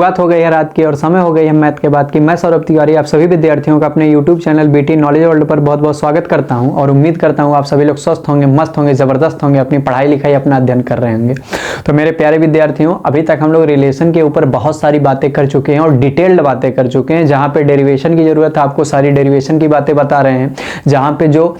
बात हो गई है रात की और समय हो गई है मैथ के बाद की। मैं सौरभ तिवारी आप सभी विद्यार्थियों का अपने YouTube channel BT knowledge world पर बहुत बहुत स्वागत करता हूं और उम्मीद करता हूं आप सभी लोग स्वस्थ होंगे, मस्त होंगे, जबरदस्त होंगे, अपनी पढ़ाई लिखाई अपना अध्ययन कर रहे होंगे। तो मेरे प्यारे विद्यार्थियों, अभी तक हम लोग रिलेशन के ऊपर बहुत सारी बातें कर चुके हैं और डिटेल्ड बातें कर चुके हैं। जहां पे डेरिवेशन की जरूरत है आपको सारी डेरिवेशन की बातें बता रहे हैं। जहां पे जो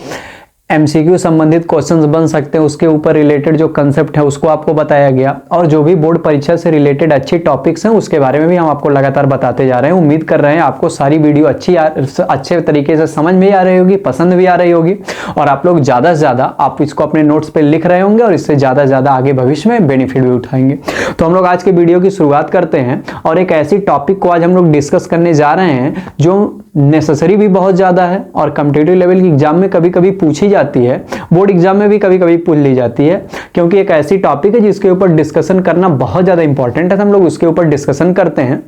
MCQ संबंधित क्वेश्चंस बन सकते हैं उसके ऊपर रिलेटेड जो कंसेप्ट है उसको आपको बताया गया, और जो भी बोर्ड परीक्षा से रिलेटेड अच्छे टॉपिक्स हैं उसके बारे में भी हम आपको लगातार बताते जा रहे हैं। उम्मीद कर रहे हैं आपको सारी वीडियो अच्छे तरीके से समझ में आ रही होगी, पसंद भी आ रही होगी, और आप लोग ज़्यादा से ज़्यादा आप इसको अपने नोट्स पे लिख रहे होंगे और इससे ज़्यादा से ज़्यादा आगे भविष्य में बेनिफिट भी उठाएंगे। तो हम लोग आज के वीडियो की शुरुआत करते हैं और एक ऐसी टॉपिक को आज हम लोग डिस्कस करने जा रहे हैं जो नेसेसरी भी बहुत ज़्यादा है और कॉम्पिटिटिव लेवल की एग्जाम में कभी कभी पूछी जाती है, बोर्ड एग्जाम में भी कभी कभी पूछ ली जाती है, क्योंकि एक ऐसी टॉपिक है जिसके ऊपर डिस्कशन करना बहुत ज़्यादा इंपॉर्टेंट है। तो हम लोग उसके ऊपर डिस्कशन करते हैं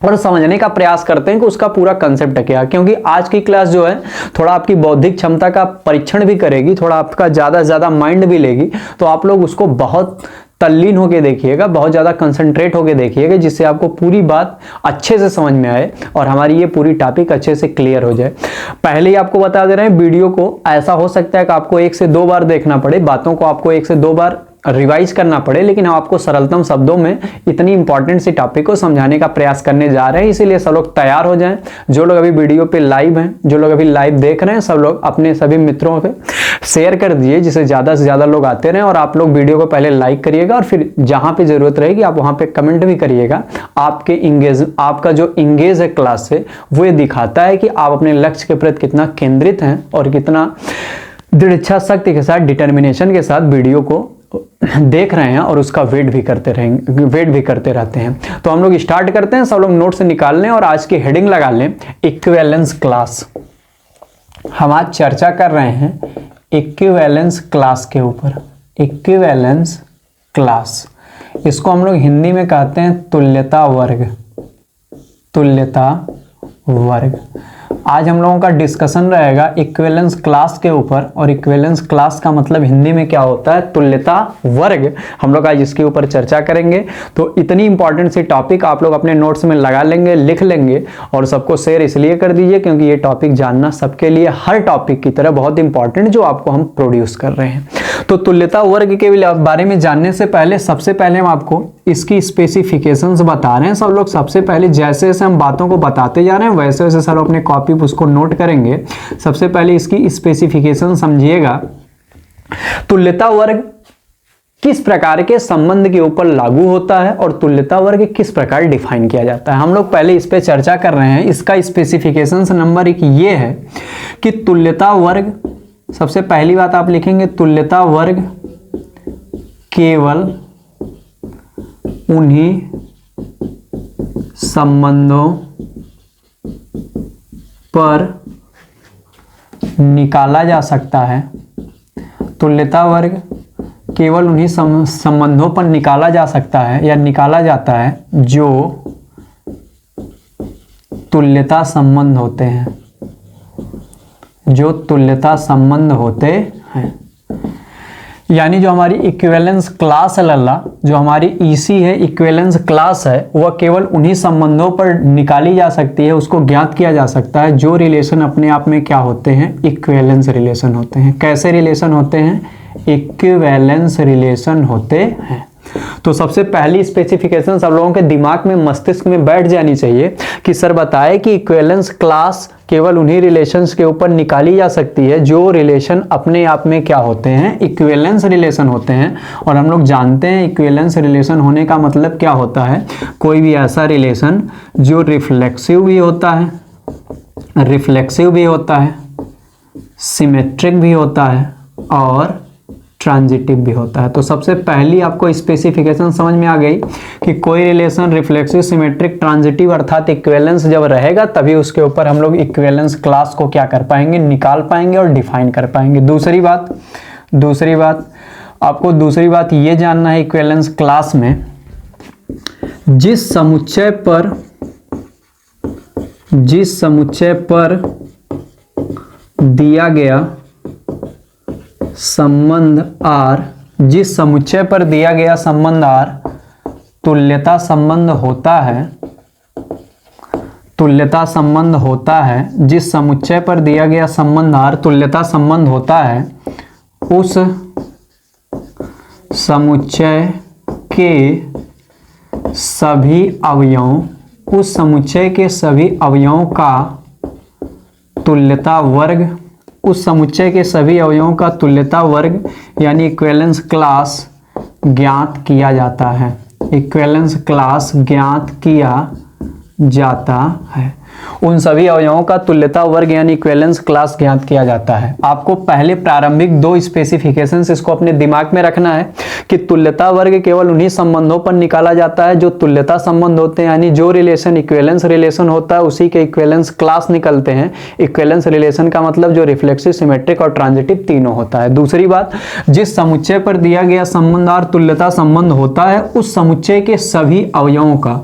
और समझने का प्रयास करते हैं कि उसका पूरा कंसेप्ट है क्या। क्योंकि आज की क्लास जो है थोड़ा आपकी बौद्धिक क्षमता का परीक्षण भी करेगी, थोड़ा आपका ज़्यादा से ज़्यादा माइंड भी लेगी। तो आप लोग उसको बहुत तल्लीन होके देखिएगा, बहुत ज़्यादा कंसंट्रेट होके देखिएगा, जिससे आपको पूरी बात अच्छे से समझ में आए और हमारी ये पूरी टॉपिक अच्छे से क्लियर हो जाए। पहले ही आपको बता दे रहे हैं, वीडियो को ऐसा हो सकता है कि आपको 1 से 2 बार देखना पड़े, बातों को आपको 1 से 2 बार रिवाइज करना पड़े, लेकिन हम आपको सरलतम शब्दों में इतनी इंपॉर्टेंट सी टॉपिक को समझाने का प्रयास करने जा रहे हैं। इसीलिए सब लोग तैयार हो जाएं। जो लोग अभी वीडियो पे लाइव हैं, जो लोग अभी लाइव देख रहे हैं, सब लोग अपने सभी मित्रों पे शेयर कर दीजिए जिससे ज़्यादा से ज़्यादा लोग आते रहें। और आप लोग वीडियो को पहले लाइक करिएगा और फिर जहाँ पे ज़रूरत रहेगी आप वहाँ पे कमेंट भी करिएगा। आपका जो इंगेज है क्लास से वो ये दिखाता है कि आप अपने लक्ष्य के प्रति कितना केंद्रित हैं और कितना दृढ़ इच्छा शक्ति के साथ, डिटर्मिनेशन के साथ वीडियो को देख रहे हैं और उसका वेट भी करते रहते हैं। तो हम लोग स्टार्ट करते हैं। सब लोग नोट से निकाल लें और आज की हेडिंग लगा लें, इक्विवेलेंस क्लास। हम आज चर्चा कर रहे हैं इक्विवेलेंस क्लास के ऊपर। इक्विवेलेंस क्लास, इसको हम लोग हिंदी में कहते हैं तुल्यता वर्ग। तुल्यता वर्ग। आज हम लोगों का डिस्कशन रहेगा इक्विवेलेंस क्लास के ऊपर, और इक्विवेलेंस क्लास का मतलब हिंदी में क्या होता है, तुल्यता वर्ग। हम लोग आज इसके ऊपर चर्चा करेंगे। तो इतनी इंपॉर्टेंट सी टॉपिक आप लोग अपने नोट्स में लगा लेंगे, लिख लेंगे, और सबको शेयर इसलिए कर दीजिए क्योंकि ये टॉपिक जानना सबके लिए हर टॉपिक की तरह बहुत इंपॉर्टेंट जो आपको हम प्रोड्यूस कर रहे हैं। तो तुल्यता वर्ग के बारे में जानने से पहले सबसे पहले हम आपको इसकी स्पेसिफिकेशंस बता रहे हैं। सब लोग सबसे पहले जैसे जैसे हम बातों को बताते जा रहे हैं वैसे वैसे सब अपने कॉपी उसको नोट करेंगे। सबसे पहले इसकी स्पेसिफिकेशन समझिएगा। तुल्यता वर्ग किस प्रकार के संबंध के ऊपर लागू होता है और तुल्यता वर्ग किस प्रकार डिफाइन किया जाता है, हम लोग पहले इस पे चर्चा कर रहे हैं। इसका स्पेसिफिकेशन नंबर 1 ये है कि तुल्यता वर्ग, सबसे पहली बात आप लिखेंगे, तुल्यता वर्ग केवल उन्हीं संबंधों पर निकाला जा सकता है। तुल्यता वर्ग केवल उन्हीं संबंधों पर निकाला जा सकता है या निकाला जाता है जो तुल्यता संबंध होते हैं, जो तुल्यता संबंध होते हैं। यानी जो हमारी इक्विवेलेंस क्लास है लल्ला, जो हमारी ईसी है, इक्विवेलेंस क्लास है, वह केवल उन्हीं संबंधों पर निकाली जा सकती है, उसको ज्ञात किया जा सकता है जो रिलेशन अपने आप में क्या होते हैं, इक्विवेलेंस रिलेशन होते हैं। कैसे रिलेशन होते हैं, इक्विवेलेंस रिलेशन होते हैं। तो सबसे पहली स्पेसिफिकेशन सब लोगों के दिमाग में, मस्तिष्क में बैठ जानी चाहिए कि सर बताए कि इक्विवेलेंस क्लास केवल उन्हीं रिलेशंस के ऊपर निकाली जा सकती है जो रिलेशन अपने आप में क्या होते हैं, इक्विवेलेंस रिलेशन होते हैं। और हम लोग जानते हैं इक्विवेलेंस रिलेशन होने का मतलब क्या होता है, कोई भी ऐसा रिलेशन जो रिफ्लेक्सिव भी होता है, सिमेट्रिक भी होता है और ट्रांजिटिव भी होता है। तो सबसे पहली आपको स्पेसिफिकेशन समझ में आ गई कि कोई रिलेशन रिफ्लेक्सिव, सिमेट्रिक, ट्रांजिटिव अर्थात इक्विवेलेंस जब रहेगा तभी उसके ऊपर हम लोग इक्विवेलेंस क्लास को क्या कर पाएंगे, निकाल पाएंगे और डिफाइन कर पाएंगे। दूसरी बात आपको ये जानना है, इक्विवेलेंस क्लास में जिस समुच्चय पर दिया गया संबंध R, जिस समुच्चय पर दिया गया संबंध R तुल्यता संबंध होता है, तुल्यता संबंध होता है, जिस समुच्चय पर दिया गया संबंध R तुल्यता संबंध होता है, उस समुच्चय के सभी अवयवों, उस समुच्चय के सभी अवयवों का तुल्यता वर्ग, उस समुच्चय के सभी अवयवों का तुल्यता वर्ग यानी इक्विवेलेंस क्लास ज्ञात किया जाता है। इक्विवेलेंस क्लास ज्ञात किया जाता है। उन सभी अवयवों का तुल्यता वर्ग यानी इक्विवेलेंस क्लास ज्ञात किया जाता है। आपको पहले प्रारंभिक दो स्पेसिफिकेशंस इसको अपने दिमाग में रखना है कि तुल्यता वर्ग केवल उन्हीं संबंधों पर निकाला जाता है जो तुल्यता संबंध होते हैं, यानी जो रिलेशन इक्विवेलेंस रिलेशन होता है उसी के इक्विवेलेंस क्लास निकलते हैं। इक्विवेलेंस रिलेशन का मतलब जो रिफ्लेक्सिव, सिमेट्रिक और ट्रांजिटिव तीनों होता है। दूसरी बात, जिस समुच्चय पर दिया गया संबंध R तुल्यता संबंध होता है, उस समुच्चय के सभी अवयवों का,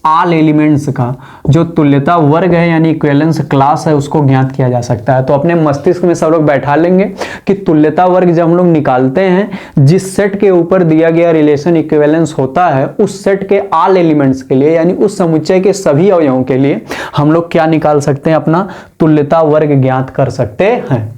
ऑल एलिमेंट्स का जो तुल्यता वर्ग है यानी इक्विवेलेंस क्लास है, उसको ज्ञात किया जा सकता है। तो अपने मस्तिष्क में सब लोग बैठा लेंगे कि तुल्यता वर्ग जब हम लोग निकालते हैं, जिस सेट के ऊपर दिया गया रिलेशन इक्विवेलेंस होता है, उस सेट के ऑल एलिमेंट्स के लिए यानी उस समुच्चय के सभी अवयवों के लिए हम लोग क्या निकाल सकते हैं, अपना तुल्यता वर्ग ज्ञात कर सकते हैं।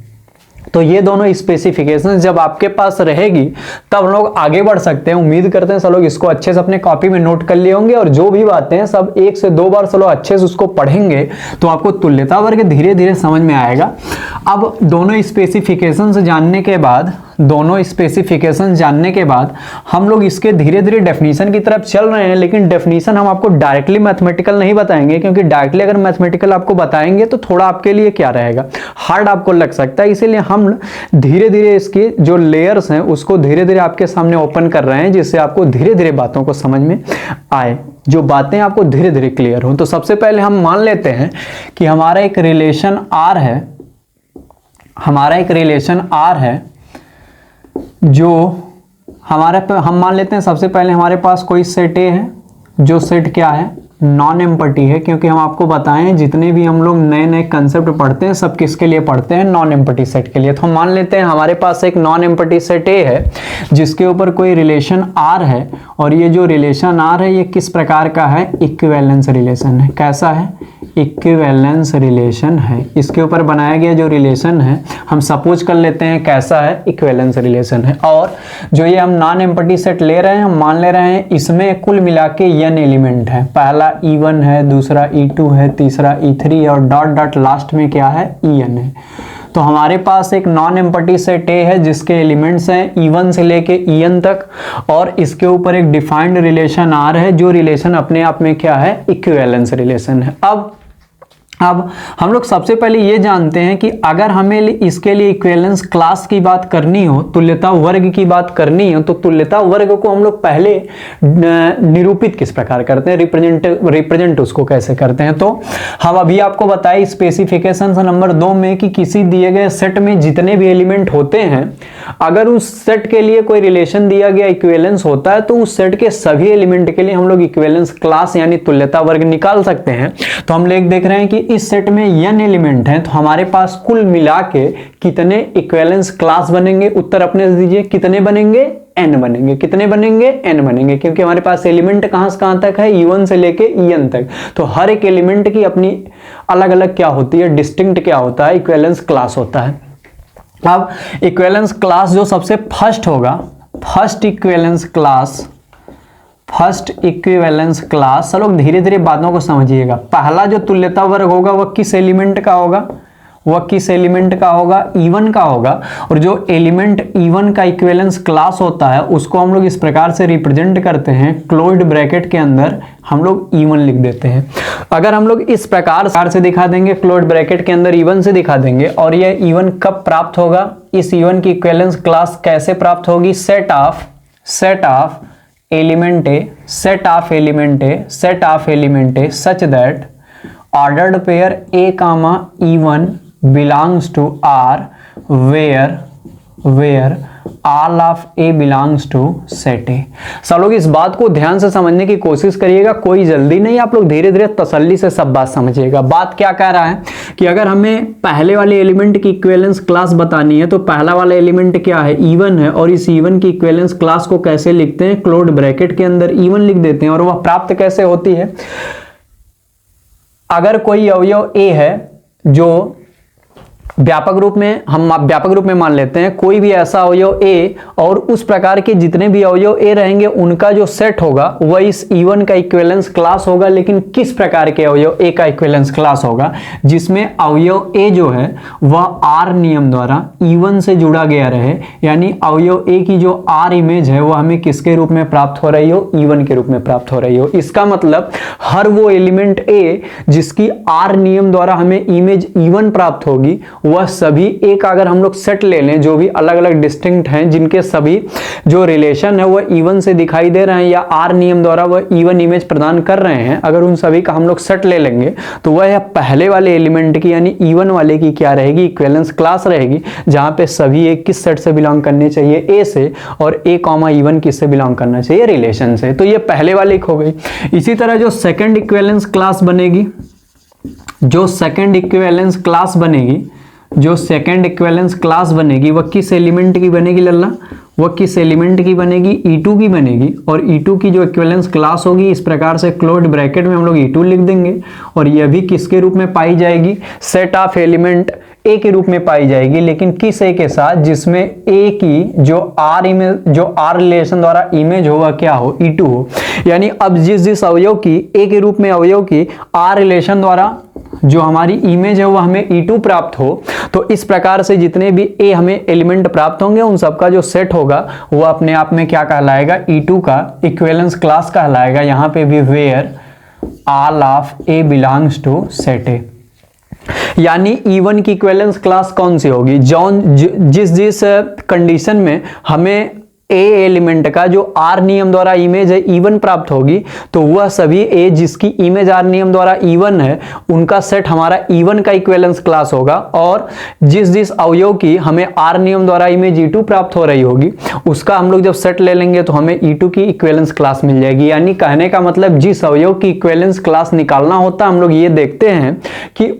तो ये दोनों स्पेसिफिकेशन जब आपके पास रहेगी तब हम लोग आगे बढ़ सकते हैं। उम्मीद करते हैं सब लोग इसको अच्छे से अपने कॉपी में नोट कर लिए होंगे और जो भी बातें हैं सब 1 से 2 बार सब लोग अच्छे से उसको पढ़ेंगे तो आपको तुल्यता वर्ग धीरे धीरे समझ में आएगा। अब दोनों स्पेसिफिकेशन जानने के बाद हम लोग इसके धीरे धीरे डेफिनेशन की तरफ चल रहे हैं, लेकिन डेफिनेशन हम आपको डायरेक्टली मैथमेटिकल नहीं बताएंगे, क्योंकि डायरेक्टली अगर मैथमेटिकल आपको बताएंगे तो थोड़ा आपके लिए क्या रहेगा, हार्ड आपको लग सकता है। इसीलिए हम धीरे धीरे इसके जो लेयर्स हैं उसको धीरे धीरे आपके सामने ओपन कर रहे हैं, जिससे आपको धीरे धीरे बातों को समझ में आए, जो बातें आपको धीरे धीरे क्लियर हो। तो सबसे पहले हम मान लेते हैं कि हमारा एक रिलेशन R है, जो हम मान लेते हैं सबसे पहले हमारे पास कोई सेट A है, जो सेट क्या है, नॉन एम्पटी है, क्योंकि हम आपको बताएं जितने भी हम लोग नए नए कंसेप्ट पढ़ते हैं सब किसके लिए पढ़ते हैं, नॉन एम्पटी सेट के लिए। तो हम मान लेते हैं हमारे पास एक नॉन एम्पटी सेट A है जिसके ऊपर कोई रिलेशन R है, और ये जो रिलेशन R है ये किस प्रकार का है, इक्विवेलेंस रिलेशन है। कैसा है, इक्विवेलेंस रिलेशन है। इसके ऊपर बनाया गया जो रिलेशन है हम सपोज कर लेते हैं कैसा है, इक्विवेलेंस रिलेशन है। और जो ये हम नॉन एम्पटी सेट ले रहे हैं, हम मान ले रहे हैं इसमें कुल मिला के n एलिमेंट है। पहला E1 है, दूसरा E2 है, तीसरा E3 है और डॉट डॉट लास्ट में क्या है, En है। तो हमारे पास एक नॉन एम्पटी सेट A है जिसके एलिमेंट्स हैं E1 से लेके En तक, और इसके ऊपर एक डिफाइंड रिलेशन R है, जो रिलेशन अपने आप में क्या है, इक्विवेलेंस रिलेशन है। अब हम लोग सबसे पहले ये जानते हैं कि अगर हमें इसके लिए इक्विवेलेंस क्लास की बात करनी हो, तुल्यता वर्ग की बात करनी हो, तो तुल्यता वर्ग को हम लोग पहले निरूपित किस प्रकार करते हैं, रिप्रेजेंट उसको कैसे करते हैं। तो हम अभी आपको बताए स्पेसिफिकेशन नंबर 2 में कि किसी दिए गए सेट में जितने भी एलिमेंट होते हैं, अगर उस सेट के लिए कोई रिलेशन दिया गया इक्विवेलेंस होता है तो उस सेट के सभी एलिमेंट के लिए हम लोग इक्विवेलेंस क्लास यानी तुल्यता वर्ग निकाल सकते हैं। तो हम देख रहे हैं कि इस सेट में n एलिमेंट हैं, तो हमारे पास कुल मिला के कितने इक्विवेलेंस क्लास बनेंगे, उत्तर अपने से दीजिए, कितने बनेंगे, n बनेंगे। कितने बनेंगे, n बनेंगे, क्योंकि हमारे पास एलिमेंट कहां से कहां तक है, E1 से लेके En तक। तो हर एक एलिमेंट की अपनी अलग अलग क्या होती है, डिस्टिंक्ट क्या होता है, इक्विवेलेंस क्लास होता है। अब इक्विवेलेंस क्लास जो सबसे फर्स्ट होगा, फर्स्ट इक्विवेलेंस क्लास, सब लोग धीरे धीरे बातों को समझिएगा। पहला जो तुल्यता वर्ग होगा वह किस एलिमेंट का होगा, E1 का होगा। और जो एलिमेंट E1 का इक्विवेलेंस क्लास होता है उसको हम लोग इस प्रकार से रिप्रेजेंट करते हैं, क्लोज्ड ब्रैकेट के अंदर हम लोग E1 लिख देते हैं। अगर हम लोग इस प्रकार से दिखा देंगे, क्लोज्ड ब्रैकेट के अंदर E1 से दिखा देंगे, और ये E1 कब प्राप्त होगा, इस E1 की इक्विवेलेंस क्लास कैसे प्राप्त होगी, set of element A such that ordered pair A, E1 belongs to R where all of A belongs to set A। सब लोग इस बात को ध्यान से समझने की कोशिश करिएगा, कोई जल्दी नहीं, आप लोग धीरे धीरे तसल्ली से सब बात समझिएगा। बात क्या कह रहा है कि अगर हमें पहले वाले एलिमेंट की इक्विवेलेंस क्लास बतानी है तो पहला वाला एलिमेंट क्या है, E1 है, और इस E1 की इक्विवेलेंस क्लास को कैसे लिखते हैं, क्लोज्ड ब्रैकेट के अंदर E1 लिख देते हैं। और वह प्राप्त कैसे होती है, अगर कोई अवयव ए है जो व्यापक रूप में, हम व्यापक रूप में मान लेते हैं कोई भी ऐसा अवयव ए और उस प्रकार के जितने भी अवयव ए रहेंगे उनका जो सेट होगा वह इस E1 का इक्विवेलेंस क्लास होगा। लेकिन किस प्रकार के अवयव ए का इक्विवेलेंस क्लास होगा? जिसमें अवयव ए जो है वह R नियम द्वारा E1 से जुड़ा गया रहे, यानी अवयव ए की जो R इमेज है वह हमें किसके रूप में प्राप्त हो रही हो? E1 के रूप में प्राप्त हो रही हो। इसका मतलब हर वो एलिमेंट ए जिसकी R नियम द्वारा हमें इमेज E1 प्राप्त होगी, वह सभी एक अगर हम लोग सेट ले लें जो भी अलग अलग डिस्टिंक्ट हैं, जिनके सभी जो रिलेशन है वह E1 से दिखाई दे रहे हैं या R नियम द्वारा वह E1 इमेज प्रदान कर रहे हैं, अगर उन सभी का हम लोग सेट ले लेंगे तो वह पहले वाले एलिमेंट की यानी E1 वाले की क्या रहेगी? इक्विवेलेंस क्लास रहेगी, जहां पे सभी एक किस सेट से बिलोंग करने चाहिए? ए से, और ए कॉमा E1 किससे बिलोंग करना चाहिए? रिलेशन से। तो ये पहले वाले हो गई। इसी तरह जो सेकंड इक्विवेलेंस क्लास बनेगी, जो सेकंड इक्विवेलेंस क्लास बनेगी, जो सेकंड इक्विवेलेंस क्लास बनेगी वह किस एलिमेंट की बनेगी लल्ला? वह किस एलिमेंट की बनेगी? E2 की बनेगी। और E2 की जो इक्विवेलेंस क्लास होगी इस प्रकार से क्लोज्ड ब्रैकेट में हम लोग E2 लिख देंगे, और यह भी किसके रूप में पाई जाएगी? सेट ऑफ एलिमेंट ए के रूप में पाई जाएगी। लेकिन किस ए के साथ? जिसमें ए की जो आर इमेज, जो आर रिलेशन द्वारा इमेज होगा क्या हो? E2 हो। यानी अब जिस अवयव की ए के रूप में अवयव की आर रिलेशन द्वारा जो हमारी इमेज है वो हमें E2 प्राप्त हो, तो इस प्रकार से जितने भी ए हमें एलिमेंट प्राप्त होंगे उन सबका जो सेट होगा वो अपने आप में क्या कहलाएगा? E2 का इक्विवेलेंस क्लास कहलाएगा। यहां पे भी where all of A belongs to set A, यानी E1 की इक्विवेलेंस क्लास कौन सी होगी? जिस कंडीशन में हमें ए एलिमेंट का जो आर नियम द्वारा इमेज है E1 प्राप्त होगी, तो वह सभी ए जिसकी इमेज आर नियम द्वारा E1 है उनका सेट हमारा E1 का इक्विवेलेंस क्लास होगा। और जिस अवयव की हमें आर नियम द्वारा इमेज E2 प्राप्त हो रही होगी उसका हम लोग जब सेट ले लेंगे तो हमें E2 की इक्विवेलेंस क्लास मिल जाएगी। यानी कहने का मतलब जिस अवयव की इक्विवेलेंस क्लास निकालना होता हम लोग ये देखते हैं कि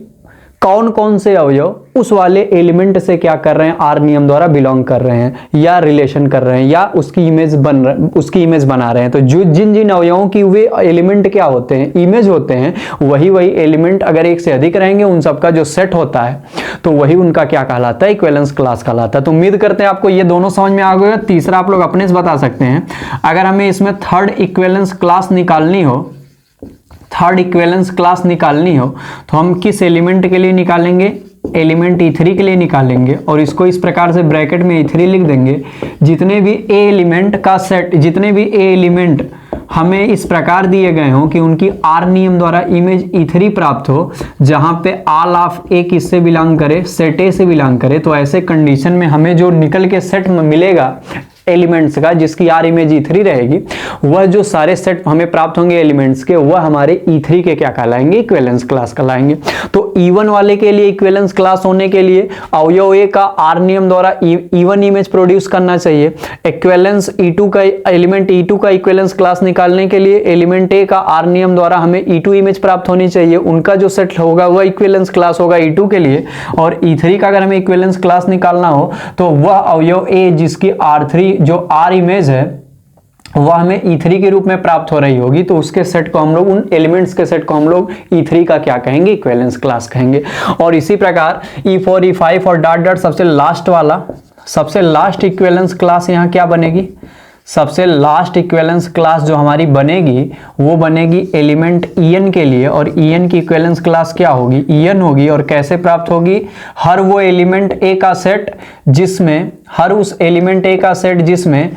कौन कौन से अवयव उस वाले एलिमेंट से क्या कर रहे हैं? आर नियम द्वारा बिलोंग कर रहे हैं या रिलेशन कर रहे हैं या उसकी इमेज बना रहे हैं। तो जो जिन अवयवों की वे एलिमेंट क्या होते हैं? इमेज होते हैं, वही एलिमेंट अगर एक से अधिक रहेंगे उन सबका जो सेट होता है तो वही उनका क्या कहलाता है? इक्विवेलेंस क्लास कहलाता है। तो उम्मीद करते हैं आपको ये दोनों समझ में आ गए। तीसरा आप लोग अपने से बता सकते हैं, अगर हमें इसमें थर्ड इक्विवेलेंस क्लास निकालनी हो, थर्ड इक्विवेलेंस क्लास निकालनी हो तो हम किस एलिमेंट के लिए निकालेंगे? एलिमेंट E3 के लिए निकालेंगे, और इसको इस प्रकार से ब्रैकेट में E3 लिख देंगे। जितने भी ए एलिमेंट का सेट, जितने भी ए एलिमेंट हमें इस प्रकार दिए गए हों कि उनकी आर नियम द्वारा इमेज E3 प्राप्त हो, जहां पे ऑल ऑफ ए किससे बिलोंग करे? सेट ए से बिलोंग करे, तो ऐसे कंडीशन में हमें जो निकल के सेट में मिलेगा एलिमेंट्स का जिसकी आर इमेज E3 रहेगी, वह जो सारे सेट हमें प्राप्त होंगे एलिमेंट्स के वह हमारे E3 के क्या कहलाएंगे? इक्विवेलेंस क्लास कहलाएंगे। तो E1 वाले के लिए इक्विवेलेंस क्लास होने के लिए अवयव ए का आर नियम द्वारा E1 इमेज प्रोड्यूस करना चाहिए। इक्विवेलेंस E2 का एलिमेंट E2 का इक्विवेलेंस क्लास निकालने के लिए एलिमेंट ए का आर नियम द्वारा हमें E2 इमेज प्राप्त होनी चाहिए, उनका जो सेट होगा वह इक्विवेलेंस क्लास होगा E2 के लिए। और E3 का अगर हमें इक्विवेलेंस क्लास निकालना हो तो वह अवयव ए जिसकी R3 जो आर इमेज है वह हमें E3 के रूप में प्राप्त हो रही होगी, तो उसके सेट को हम लोग, उन एलिमेंट्स के सेट को हम लोग E3 का क्या कहेंगे? इक्विवेलेंस क्लास कहेंगे। और इसी प्रकार E4 E5 और डॉट डॉट सबसे लास्ट वाला, सबसे लास्ट इक्विवेलेंस क्लास यहाँ क्या बनेगी? सबसे लास्ट इक्विवेलेंस क्लास जो हमारी बनेगी वो बनेगी एलिमेंट En के लिए, और En की इक्विवेलेंस क्लास क्या होगी? En होगी। और कैसे प्राप्त होगी? हर वो एलिमेंट ए का सेट जिसमें, हर उस एलिमेंट ए का सेट जिसमें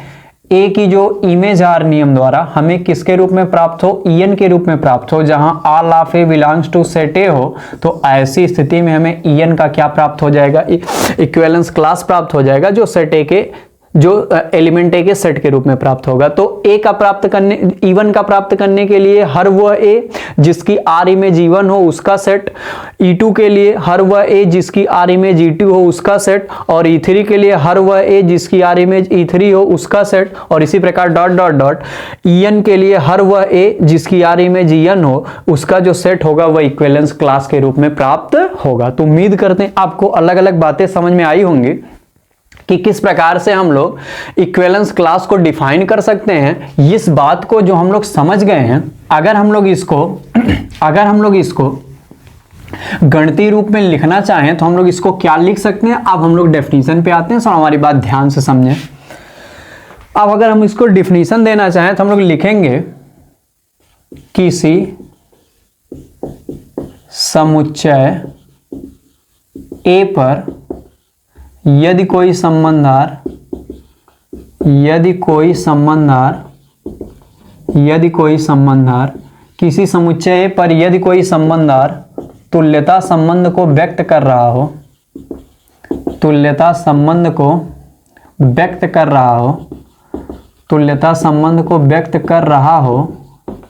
ए की जो इमेज आर नियम द्वारा हमें किसके रूप में प्राप्त हो? En के रूप में प्राप्त हो, जहां all of A belongs to set A हो, तो ऐसी स्थिति में हमें En का क्या प्राप्त हो जाएगा? इक्विवेलेंस क्लास प्राप्त हो जाएगा, जो सेट ए के, जो एलिमेंट ए के सेट के रूप में प्राप्त होगा। तो ए का प्राप्त करने, E1 का प्राप्त करने के लिए हर वह ए जिसकी आर इमेज E1 हो उसका सेट, E2 के लिए हर वह ए जिसकी आर इमेज E2 हो उसका सेट, और E3 के लिए हर वह ए जिसकी आर इमेज E3 हो उसका सेट, और इसी प्रकार डॉट डॉट डॉट En के लिए हर वह ए जिसकी आर इमेज En हो उसका जो सेट होगा वह इक्विवेलेंस क्लास के रूप में प्राप्त होगा। तो उम्मीद करते हैं आपको अलग अलग बातें समझ में आई होंगी कि किस प्रकार से हम लोग इक्विवेलेंस क्लास को डिफाइन कर सकते हैं। इस बात को जो हम लोग समझ गए हैं, अगर हम लोग इसको गणितीय रूप में लिखना चाहें तो हम लोग इसको क्या लिख सकते हैं। अब हम लोग डेफिनेशन पे आते हैं। सर हमारी बात ध्यान से समझें। अब अगर हम इसको डेफिनेशन देना चाहें तो हम लोग लिखेंगे किसी समुच्चय ए पर यदि कोई संबंधार किसी समुच्चय पर यदि कोई संबंधार तुल्यता संबंध को व्यक्त कर रहा हो, तुल्यता संबंध को व्यक्त कर रहा हो,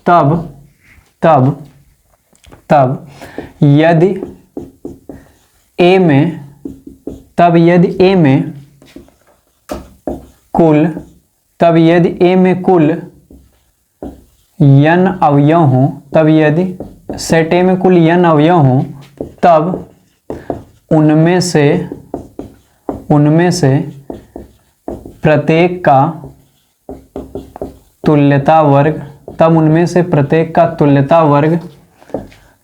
तब यदि ए में कुल n अवयव हों, तब यदि सेट ए में कुल n अवयव हों, तब उनमें से प्रत्येक का तुल्यता वर्ग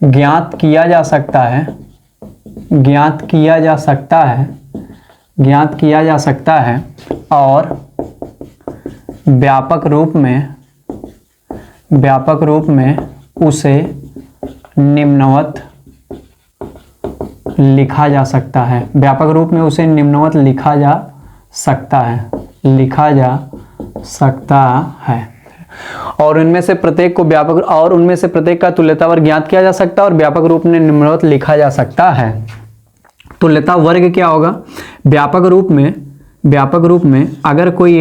ज्ञात किया जा सकता है और व्यापक रूप में उसे निम्नवत लिखा जा सकता है। और उनमें से प्रत्येक का तुल्यता वर्ग ज्ञात किया जा सकता है और व्यापक रूप में निम्नवत लिखा जा सकता है। तुल्यता वर्ग क्या होगा? व्यापक रूप में अगर कोई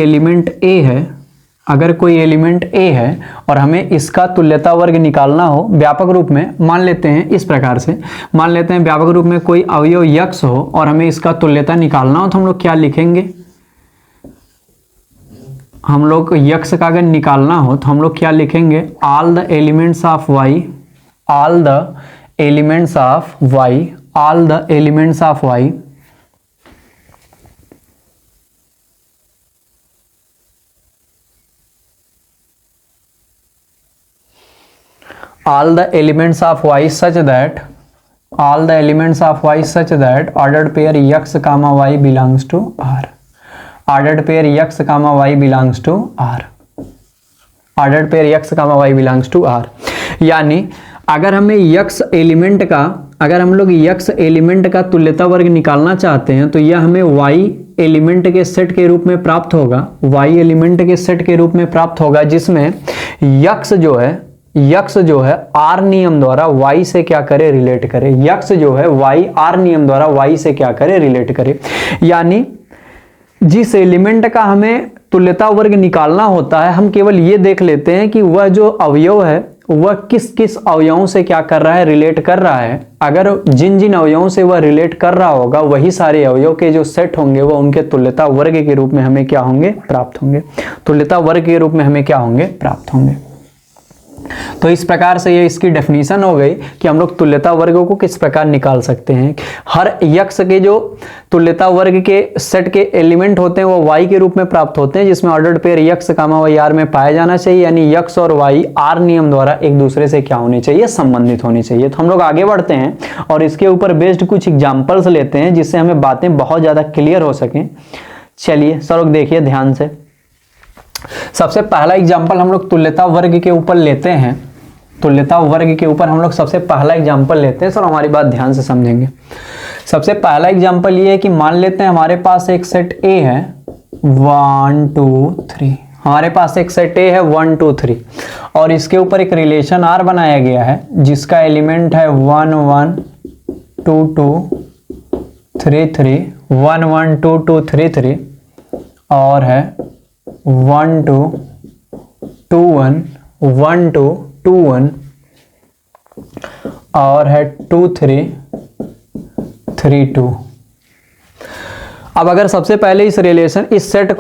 एलिमेंट ए है और हमें इसका तुल्यता वर्ग निकालना हो, व्यापक रूप में मान लेते हैं इस प्रकार से, व्यापक रूप में कोई अवयव यक्स हो और हमें इसका तुल्यता निकालना हो, तो हम लोग क्या लिखेंगे? हम लोग यक्स का अगर निकालना हो तो हम लोग क्या लिखेंगे? All the elements of y such that ordered pair x, y belongs to R. ordered pair x, y belongs to R. यानी अगर हमें यक्स एलिमेंट का तुल्यता वर्ग निकालना चाहते हैं तो यह हमें y एलिमेंट के सेट के रूप में प्राप्त होगा, जिसमें यक्स जो है आर नियम द्वारा y से क्या करे? रिलेट करे। यानी जिस एलिमेंट का हमें तुल्यता वर्ग निकालना होता है, हम केवल ये देख लेते हैं कि वह जो अवयव है वह किस किस अवयवों से क्या कर रहा है? रिलेट कर रहा है। अगर जिन अवयवों से वह रिलेट कर रहा होगा, वही सारे अवयव के जो सेट होंगे वह उनके तुल्यता वर्ग के रूप में हमें क्या होंगे? प्राप्त होंगे। तो इस प्रकार से ये इसकी डेफिनेशन हो गई कि हम लोग तुल्यता वर्गों को किस प्रकार निकाल सकते हैं। हर यक्स के जो तुल्यता वर्ग के सेट के एलिमेंट होते हैं वो y के रूप में प्राप्त होते हैं, जिसमें ordered pair x, y R में पाया जाना चाहिए। यानी यक्स और y आर नियम द्वारा एक दूसरे से क्या होने चाहिए? संबंधित होने चाहिए। तो हम लोग आगे बढ़ते हैं और इसके ऊपर बेस्ड कुछ एग्जाम्पल्स लेते हैं, जिससे हमें बातें बहुत ज्यादा क्लियर हो सकें। चलिए सर लोग देखिए ध्यान से। सबसे पहला एग्जाम्पल हम लोग तुल्यता वर्ग के ऊपर लेते हैं। सबसे पहला एग्जाम्पल लेते हैं। सर हमारी बात ध्यान से समझेंगे। सबसे पहला एग्जाम्पल ये है कि मान लेते हैं हमारे पास एक सेट ए है 1 2 3। हमारे पास एक सेट ए है 1 2 3 और इसके ऊपर एक रिलेशन आर बनाया गया है, जिसका एलिमेंट है 1 1 2 2 3 3 1 1 2 2 3 3 और है 1 2 2 1 1 2 2 1 और है 2 3 3 2। अब अगर सबसे पहले इस सेट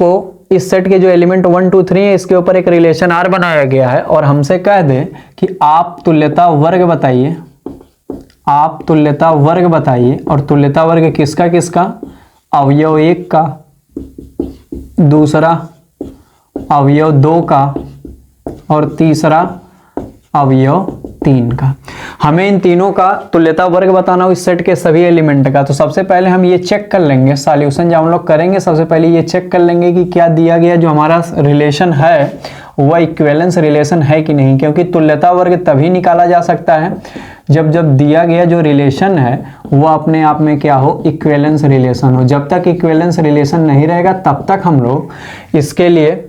के जो एलिमेंट 1 2 3 है, इसके ऊपर एक रिलेशन आर बनाया गया है और हमसे कह दे कि आप तुल्यता वर्ग बताइए और तुल्यता वर्ग किसका किसका? अवयव 1 का, दूसरा अवयव 2 का और तीसरा अवयव 3 का। हमें इन तीनों का तुल्यता वर्ग बताना हो इस सेट के सभी एलिमेंट का। तो सबसे पहले हम ये चेक कर लेंगे, सॉल्यूशन जब हम लोग करेंगे सबसे पहले ये चेक कर लेंगे कि क्या दिया गया जो हमारा रिलेशन है वह इक्विवेलेंस रिलेशन है कि नहीं, क्योंकि तुल्यता वर्ग तभी निकाला जा सकता है जब दिया गया जो रिलेशन है वह अपने आप में क्या हो, इक्विवेलेंस रिलेशन हो। जब तक इक्विवेलेंस रिलेशन नहीं रहेगा तब तक हम लोग इसके लिए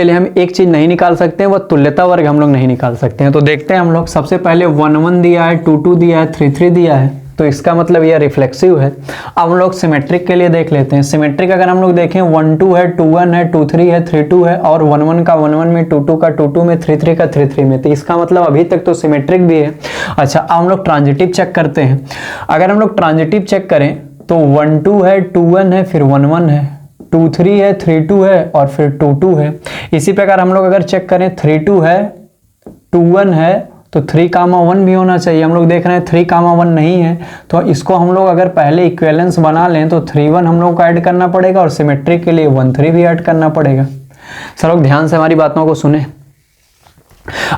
हम एक चीज नहीं निकाल सकते हैं, वह तुल्यता वर्ग हम लोग नहीं निकाल सकते हैं। तो देखते हैं हम लोग, सबसे पहले 1 1 दिया है, 2 2 दिया है, 3 3 दिया है, तो इसका मतलब यह रिफ्लेक्सिव है। अब हम लोग सिमेट्रिक के लिए देख लेते हैं। सिमेट्रिक अगर हम लोग देखें 1 2 है, 2 1 है, 2 3 है, 3 2 है, और 1 1 का 1 1 में, 2 2 का 2 2 में, 3 3 का 3 3 में, तो इसका मतलब अभी तक तो सिमेट्रिक भी है। अच्छा, अब हम लोग ट्रांजिटिव चेक करते हैं। अगर हम लोग ट्रांजिटिव चेक करें तो 1 2 है, 2 1 है, फिर 1 1 है, 2 3 है, 3 2 है, और फिर 2 2 है। इसी प्रकार हम लोग अगर चेक करें 3 2 है, 2 1 है, तो 3 1 भी होना चाहिए। हम लोग देख रहे हैं 3 1 नहीं है, तो इसको हम लोग अगर पहले इक्विवेलेंस बना लें तो 3 1 हम लोग को ऐड करना पड़ेगा, और सिमेट्रिक के लिए 1 3 भी ऐड करना पड़ेगा। सब लोग ध्यान से हमारी बातों को सुने।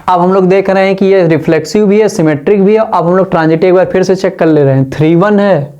अब हम लोग देख रहे हैं कि ये रिफ्लेक्सिव भी है, सिमेट्रिक भी है। अब हम लोग ट्रांजिटिव एक बार फिर से चेक कर ले रहे हैं। 3 1 है,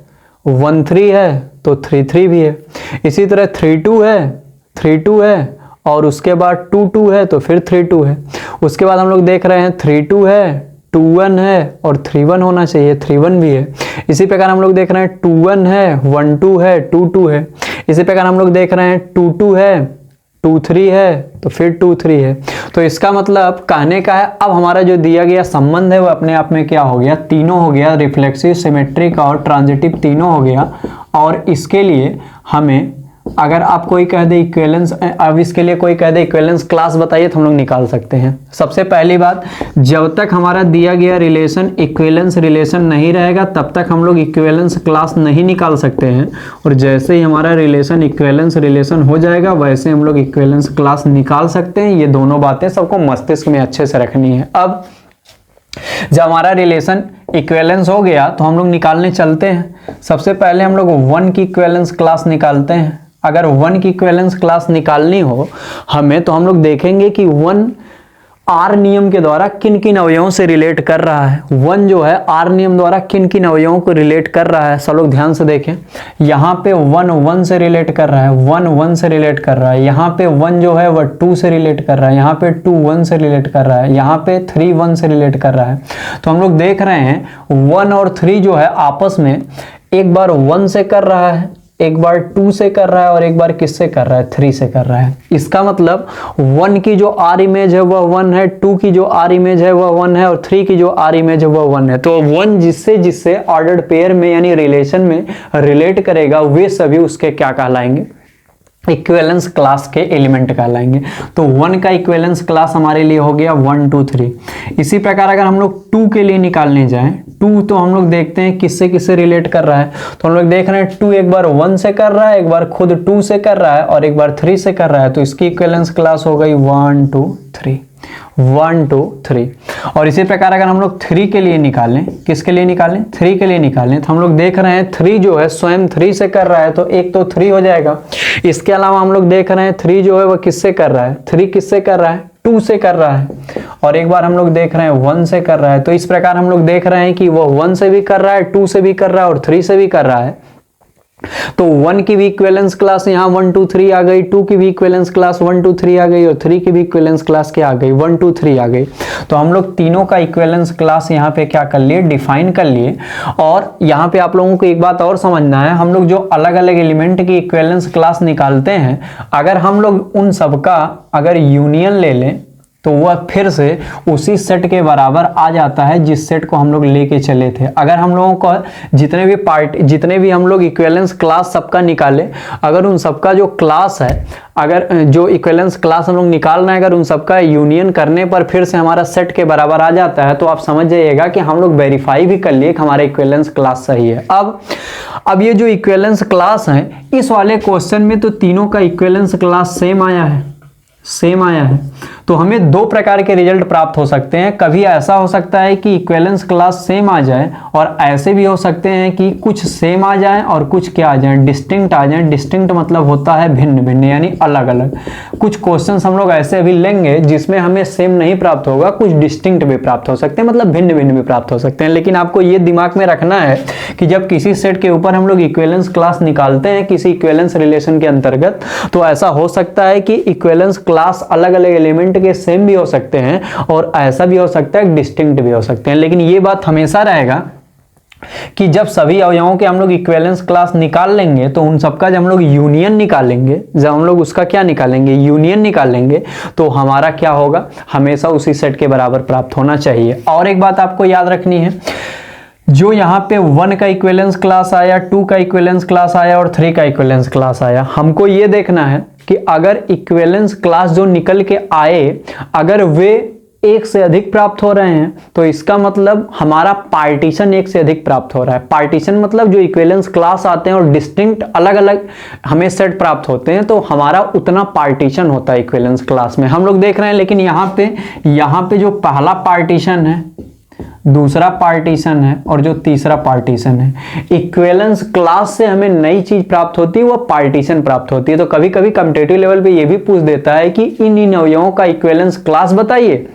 1 3 है, तो 3 3 भी है। इसी तरह 3 2 है, 3 2 है, और उसके बाद 2 2 है, तो फिर 3 2 है। उसके बाद हम लोग देख रहे हैं 3 2 है, 2 1 है, और 3 1 होना चाहिए, 3 1 भी है। इसी प्रकार हम लोग देख रहे हैं 2 1 है, 1 2 है, 2 2 है। इसी प्रकार हम लोग देख रहे हैं 2 2 है, 2 3 है, तो फिर 2 3 है। तो इसका मतलब कहने का है अब हमारा जो दिया गया संबंध है वो अपने आप में क्या हो गया, तीनों हो गया, रिफ्लेक्सिव, सिमेट्रिक और ट्रांजिटिव तीनों हो गया। और इसके लिए हमें अगर आप कोई कह दे इक्विवेलेंस, अब इसके लिए कोई कह दे इक्विवेलेंस क्लास बताइए तो हम लोग निकाल सकते हैं। सबसे पहली बात, जब तक हमारा दिया गया रिलेशन इक्विवेलेंस रिलेशन नहीं रहेगा तब तक हम लोग इक्विवेलेंस क्लास नहीं निकाल सकते हैं, और जैसे ही हमारा रिलेशन इक्विवेलेंस रिलेशन हो जाएगा वैसे हम लोग इक्विवेलेंस क्लास निकाल सकते हैं। ये दोनों बातें सबको मस्तिष्क में अच्छे से रखनी है। अब जब हमारा रिलेशन इक्विवेलेंस हो गया तो हम लोग निकालने चलते हैं। सबसे पहले हम लोग 1 की इक्विवेलेंस क्लास निकालते हैं। अगर 1 की इक्विवेलेंस क्लास निकालनी हो हमें, तो हम लोग देखेंगे कि 1 आर नियम के द्वारा किन किन अवयवों से रिलेट कर रहा है। 1 जो है आर नियम द्वारा किन किन अवयवों को रिलेट कर रहा है। सब लोग ध्यान से देखें, यहाँ पे 1 1 से रिलेट कर रहा है, 1 1 से रिलेट कर रहा है। यहाँ पे 1 जो है वह 2 से रिलेट कर रहा है, यहाँ पे 2 1 से रिलेट कर रहा है, यहाँ पे 3 1 से रिलेट कर रहा है। तो हम लोग देख रहे हैं 1 और 3 जो है आपस में एक बार 1 से कर रहा है, एक बार 2 से कर रहा है, और एक बार किससे कर रहा है, 3 से कर रहा है। इसका मतलब 1 की जो आर इमेज है वह 1 है, 2 की जो आर इमेज है वह 1 है, और 3 की जो आर इमेज है वह 1 है। तो 1 जिससे जिससे ऑर्डर्ड पेयर में यानी रिलेशन में रिलेट करेगा वे सभी उसके क्या कहलाएंगे, इक्विवेलेंस क्लास के एलिमेंट कहलाएंगे। तो 1 का इक्विवेलेंस क्लास हमारे लिए हो गया 1 2 3। इसी प्रकार अगर हम लोग 2 के लिए निकालने जाएं, 2 तो हम लोग देखते हैं किससे किससे रिलेट कर रहा है। तो हम लोग देख रहे हैं 2 एक बार 1 से कर रहा है, एक बार खुद 2 से कर रहा है, और एक बार 3 से कर रहा है। तो इसकी इक्विवेलेंस क्लास हो गई 1 2 3, 1 2 3। और इसी प्रकार अगर हम लोग 3 के लिए निकालें, किसके लिए निकालें, 3 के लिए निकालें, तो हम लोग देख रहे हैं 3 जो है स्वयं 3 से कर रहा है, तो एक तो 3 हो जाएगा। इसके अलावा हम लोग देख रहे हैं 3 जो है वह किससे कर रहा है, 3 किससे कर रहा है, 2 से कर रहा है, और एक बार हम लोग देख रहे हैं 1 से कर रहा है। तो इस प्रकार हम लोग देख रहे हैं कि वह 1 से भी कर रहा है, 2 से भी कर रहा है, और 3 से भी कर रहा है। तो 1 की भी इक्विवेलेंस क्लास यहाँ 1 2 3 आ गई, 2 की भी इक्विवेलेंस क्लास 1 2 3 आ गई, और 3 की भी इक्विवेलेंस क्लास क्या आ गई, 1 2 3 आ गई। तो हम लोग तीनों का इक्विवेलेंस क्लास यहाँ पे क्या कर लिए, डिफाइन कर लिए। और यहाँ पे आप लोगों को एक बात और समझना है, हम लोग जो अलग अलग एलिमेंट की इक्विवेलेंस क्लास निकालते हैं, अगर हम लोग उन सबका अगर यूनियन ले लें तो वह फिर से उसी सेट के बराबर आ जाता है जिस सेट को हम लोग लेके चले थे। अगर हम लोगों को जितने भी हम लोग इक्विवेलेंस क्लास सबका निकाले, अगर उन सबका जो क्लास है, अगर जो इक्विवेलेंस क्लास हम लोग निकाल रहे हैं, अगर उन सबका यूनियन करने पर फिर से हमारा सेट के बराबर आ जाता है, तो आप समझ जाइएगा कि हम लोग वेरीफाई भी कर लिए कि हमारा इक्विवेलेंस क्लास सही है। अब ये जो इक्विवेलेंस क्लास है, इस वाले क्वेश्चन में तो तीनों का इक्विवेलेंस क्लास सेम आया है, सेम आया है। तो हमें दो प्रकार के रिजल्ट प्राप्त हो सकते हैं। कभी ऐसा हो सकता है कि इक्विवेलेंस क्लास सेम आ जाए, और ऐसे भी हो सकते हैं कि कुछ सेम आ जाए और कुछ क्या आ जाए, डिस्टिंक्ट आ जाए। डिस्टिंक्ट मतलब होता है भिन्न भिन्न, यानी अलग अलग। कुछ क्वेश्चंस हम लोग ऐसे अभी लेंगे जिसमें हमें सेम नहीं प्राप्त होगा, कुछ डिस्टिंक्ट भी प्राप्त हो सकते हैं, मतलब भिन्न भिन्न भी प्राप्त हो सकते हैं। लेकिन आपको ये दिमाग में रखना है कि जब किसी सेट के ऊपर हम लोग इक्विवेलेंस क्लास निकालते हैं किसी इक्विवेलेंस रिलेशन के अंतर्गत, तो ऐसा हो सकता है कि इक्विवेलेंस क्लास अलग अलग एलिमेंट के सेम भी हो सकते हैं, और ऐसा भी हो सकता है डिस्टिंक्ट भी हो सकते हैं। लेकिन ये बात हमेशा रहेगा कि जब सभी अवयवों के हम लोग इक्विवेलेंस क्लास निकाल लेंगे, तो उन सबका जब हम लोग यूनियन निकालेंगे, जब हम लोग उसका क्या निकालेंगे, यूनियन निकालेंगे, तो हमारा क्या होगा, हमेशा उसी सेट के बराबर प्राप्त होना चाहिए। और एक बात आपको याद रखनी है, जो यहाँ पे 1 का इक्विवेलेंस क्लास आया, 2 का इक्विवेलेंस क्लास आया और 3 का इक्विवेलेंस क्लास आया, हमको ये देखना है कि अगर इक्विवेलेंस क्लास जो निकल के आए, अगर वे एक से अधिक प्राप्त हो रहे हैं, तो इसका मतलब हमारा पार्टीशन एक से अधिक प्राप्त हो रहा है। पार्टीशन मतलब जो इक्विवेलेंस क्लास आते हैं और डिस्टिंक्ट अलग अलग हमें सेट प्राप्त होते हैं, तो हमारा उतना पार्टीशन होता है इक्विवेलेंस क्लास में, हम लोग देख रहे हैं। लेकिन यहाँ पे जो पहला पार्टीशन है, दूसरा पार्टीशन है और जो तीसरा पार्टीशन है, इक्विवेलेंस क्लास से हमें नई चीज प्राप्त होती है, वो पार्टीशन प्राप्त होती है। तो कभी कभी कॉम्पिटिटिव लेवल पे ये भी पूछ देता है कि इन अवयवों का इक्विवेलेंस क्लास बताइए,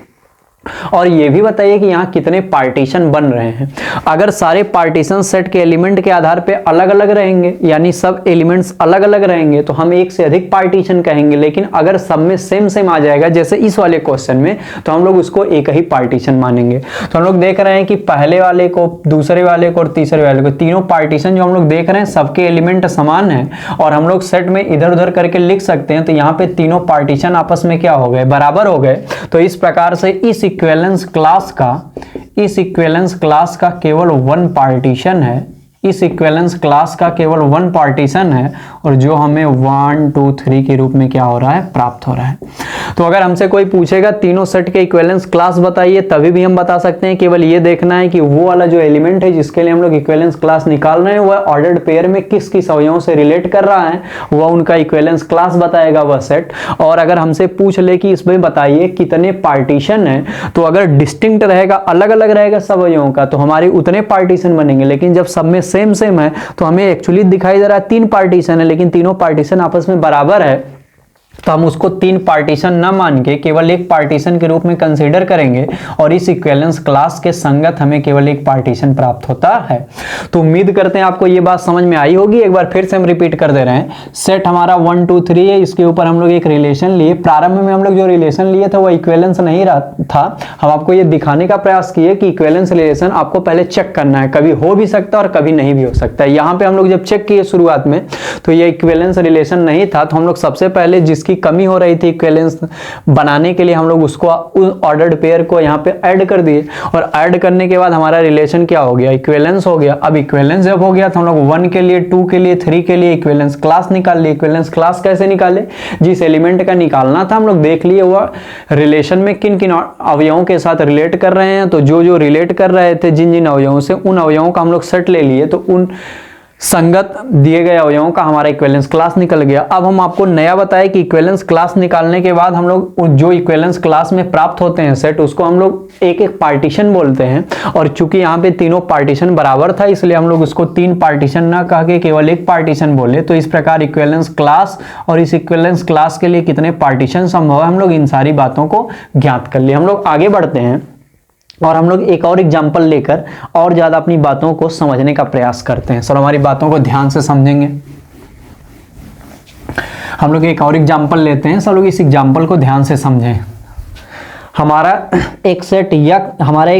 और ये भी बताइए कि यहाँ कितने पार्टीशन बन रहे हैं। अगर सारे पार्टीशन सेट के एलिमेंट के आधार पे अलग अलग रहेंगे, यानी सब एलिमेंट्स अलग अलग रहेंगे, तो हम एक से अधिक पार्टीशन कहेंगे। लेकिन अगर सब में सेम सेम आ जाएगा, जैसे इस वाले क्वेश्चन में, तो हम लोग उसको एक ही पार्टीशन मानेंगे। तो हम लोग देख रहे हैं कि पहले वाले को, दूसरे वाले को और तीसरे वाले को, तीनों पार्टीशन जो हम लोग देख रहे हैं, सबके एलिमेंट समान है, और हम लोग सेट में इधर उधर करके लिख सकते हैं। तो यहाँ पे तीनों पार्टीशन आपस में क्या हो गए, बराबर हो गए। तो इस प्रकार से इस इक्विवेलेंस क्लास का केवल 1 पार्टीशन है, इस इक्विवेलेंस क्लास का केवल 1 पार्टीशन है, और जो हमें 1 2 3 के रूप में क्या हो रहा है, प्राप्त हो रहा है। तो अगर हमसे कोई पूछेगा तीनों सेट के इक्विवेलेंस क्लास बताइए, तभी भी हम बता सकते हैं। केवल ये देखना है कि वो वाला जो एलिमेंट है जिसके लिए हम लोग इक्विवेलेंस क्लास निकाल रहे हैं, वह ऑर्डर्ड पेयर में किस किस अवयवों से रिलेट कर रहा है, वह उनका इक्विवेलेंस क्लास बताएगा वह सेट। और अगर हमसे पूछ ले कि इसमें बताइए कितने पार्टीशन है, तो अगर डिस्टिंक्ट रहेगा, अलग अलग रहेगा सब अवयवों का, तो हमारे उतने पार्टीशन बनेंगे। लेकिन जब सब में सेम सेम है, तो हमें एक्चुअली दिखाई दे रहा है 3 पार्टीशन है, लेकिन तीनों पार्टीशन आपस में बराबर है, तो हम उसको 3 पार्टीशन न मान के केवल एक पार्टीशन के रूप में कंसीडर करेंगे, और इस इक्विवेलेंस क्लास के संगत हमें केवल एक पार्टीशन प्राप्त होता है। तो उम्मीद करते हैं आपको ये बात समझ में आई होगी। एक बार फिर से हम रिपीट कर दे रहे हैं। सेट हमारा 1 2 3 है, इसके ऊपर हम लोग एक रिलेशन लिए। प्रारंभ में हम लोग जो रिलेशन लिए थे वो इक्विवेलेंस नहीं रहा था। हम आपको ये दिखाने का प्रयास किए कि इक्विवेलेंस रिलेशन आपको पहले चेक करना है, कभी हो भी सकता है और कभी नहीं भी हो सकता है। यहाँ पे हम लोग जब चेक किए शुरुआत में, तो ये इक्विवेलेंस रिलेशन नहीं था। तो हम लोग सबसे पहले जिसकी कमी हो रही थी इक्विवेलेंस बनाने के लिए, हम लोग उसको ऑर्डर्ड पेयर को यहाँ पे ऐड कर दिए, और ऐड करने के बाद हमारा रिलेशन क्या हो गया, इक्विवेलेंस हो गया। अब इक्विवेलेंस जब हो गया, तो हम लोग 1 के लिए, 2 के लिए, 3 के लिए इक्विवेलेंस क्लास निकाल लिए। इक्विवेलेंस क्लास कैसे निकाले, जिस एलिमेंट का निकालना था हम लोग देख लिए वह रिलेशन में किन किन अवयवों के साथ रिलेट कर रहे हैं। तो जो रिलेट कर रहे थे जिन जिन अवयवों से, उन अवयवों का हम लोग सेट ले लिए, तो उन संगत दिए गए अवयवों का हमारा इक्विवेलेंस क्लास निकल गया। अब हम आपको नया बताएं कि इक्विवेलेंस क्लास निकालने के बाद हम लोग जो इक्विवेलेंस क्लास में प्राप्त होते हैं सेट, उसको हम लोग एक एक पार्टीशन बोलते हैं। और चूंकि यहाँ पे तीनों पार्टीशन बराबर था, इसलिए हम लोग उसको 3 पार्टीशन ना कह के केवल एक पार्टीशन बोले। तो इस प्रकार इक्विवेलेंस क्लास और इस इक्विवेलेंस क्लास के लिए कितने पार्टीशन संभव है, हम लोग इन सारी बातों को ज्ञात कर लिए। हम लोग आगे बढ़ते हैं और हम लोग एक और एग्जाम्पल लेकर और ज्यादा अपनी बातों को समझने का प्रयास करते हैं। सर हमारी बातों को ध्यान से समझेंगे। हम लोग एक और एग्जाम्पल लेते हैं, सब लोग इस एग्जाम्पल को ध्यान से समझें। हमारा एक सेट ए है, हमारा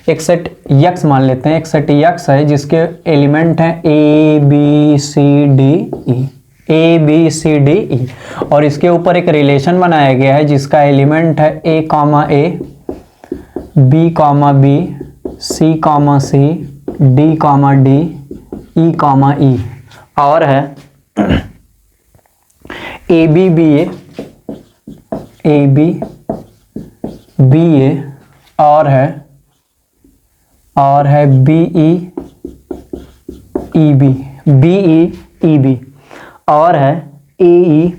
एक सेट यक्स मान लेते हैं। एक सेट यक्स है जिसके एलिमेंट हैं A B C D E, और इसके ऊपर एक रिलेशन बनाया गया है जिसका एलिमेंट है ए कॉमा ए, B comma B, C comma सी, डी कॉमा डी, ई कॉमा ई, और है ए बी बी ए, और है बी ई ई बी, और है ए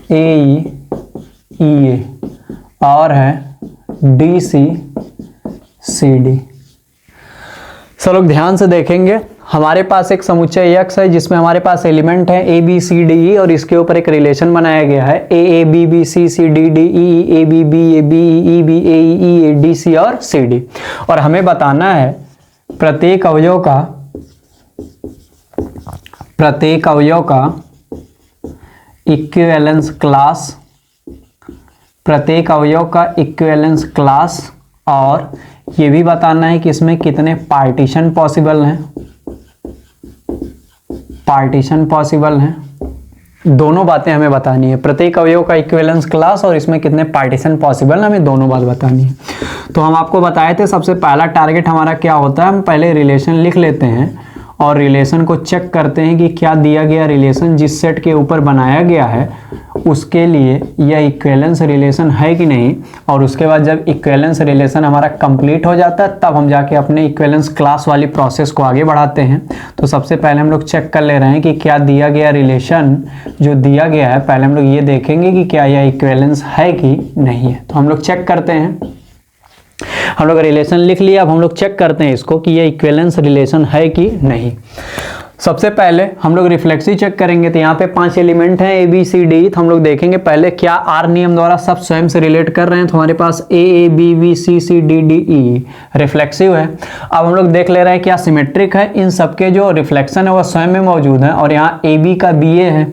AE और है DC CD। सब लोग ध्यान से देखेंगे, हमारे पास एक समुच्चय X है जिसमें हमारे पास एलिमेंट है ABCDE और इसके ऊपर एक रिलेशन बनाया गया है AABBCCDDE ABBABEEBAEE DC और CD। और हमें बताना है प्रत्येक अवयव का इक्विवेलेंस क्लास, प्रत्येक अवयव का इक्विवेलेंस क्लास, और ये भी बताना है कि इसमें कितने पार्टीशन पॉसिबल हैं, दोनों बातें हमें बतानी है। प्रत्येक अवयव का इक्विवेलेंस क्लास और इसमें कितने पार्टीशन पॉसिबल है, हमें दोनों बात बतानी है। तो हम आपको बताए थे सबसे पहला टारगेट हमारा क्या होता है, हम पहले रिलेशन लिख लेते हैं और रिलेशन को चेक करते हैं कि क्या दिया गया रिलेशन जिस सेट के ऊपर बनाया गया है उसके लिए यह इक्विवेलेंस रिलेशन है कि नहीं। और उसके बाद जब इक्विवेलेंस रिलेशन हमारा कंप्लीट हो जाता है तब हम जाके अपने इक्विवेलेंस क्लास वाली प्रोसेस को आगे बढ़ाते हैं। तो सबसे पहले हम लोग चेक कर ले रहे हैं कि क्या दिया गया रिलेशन जो दिया गया है, पहले हम लोग ये देखेंगे कि क्या यह इक्विवेलेंस है कि नहीं है। तो हम लोग चेक करते हैं, हम लोग रिलेशन लिख लिया, अब हम लोग चेक करते हैं इसको कि ये इक्विवेलेंस रिलेशन है कि नहीं। सबसे पहले हम लोग रिफ्लेक्सिव चेक करेंगे। तो यहाँ पे 5 एलिमेंट हैं ABCD, तो हम लोग देखेंगे पहले क्या आर नियम द्वारा सब स्वयं से रिलेट कर रहे हैं। तो हमारे पास AABBCCDDE रिफ्लेक्सिव है। अब हम लोग देख ले रहे हैं क्या सिमेट्रिक है, इन सबके जो रिफ्लेक्शन है वह स्वयं में मौजूद है। और यहाँ AB का BA है,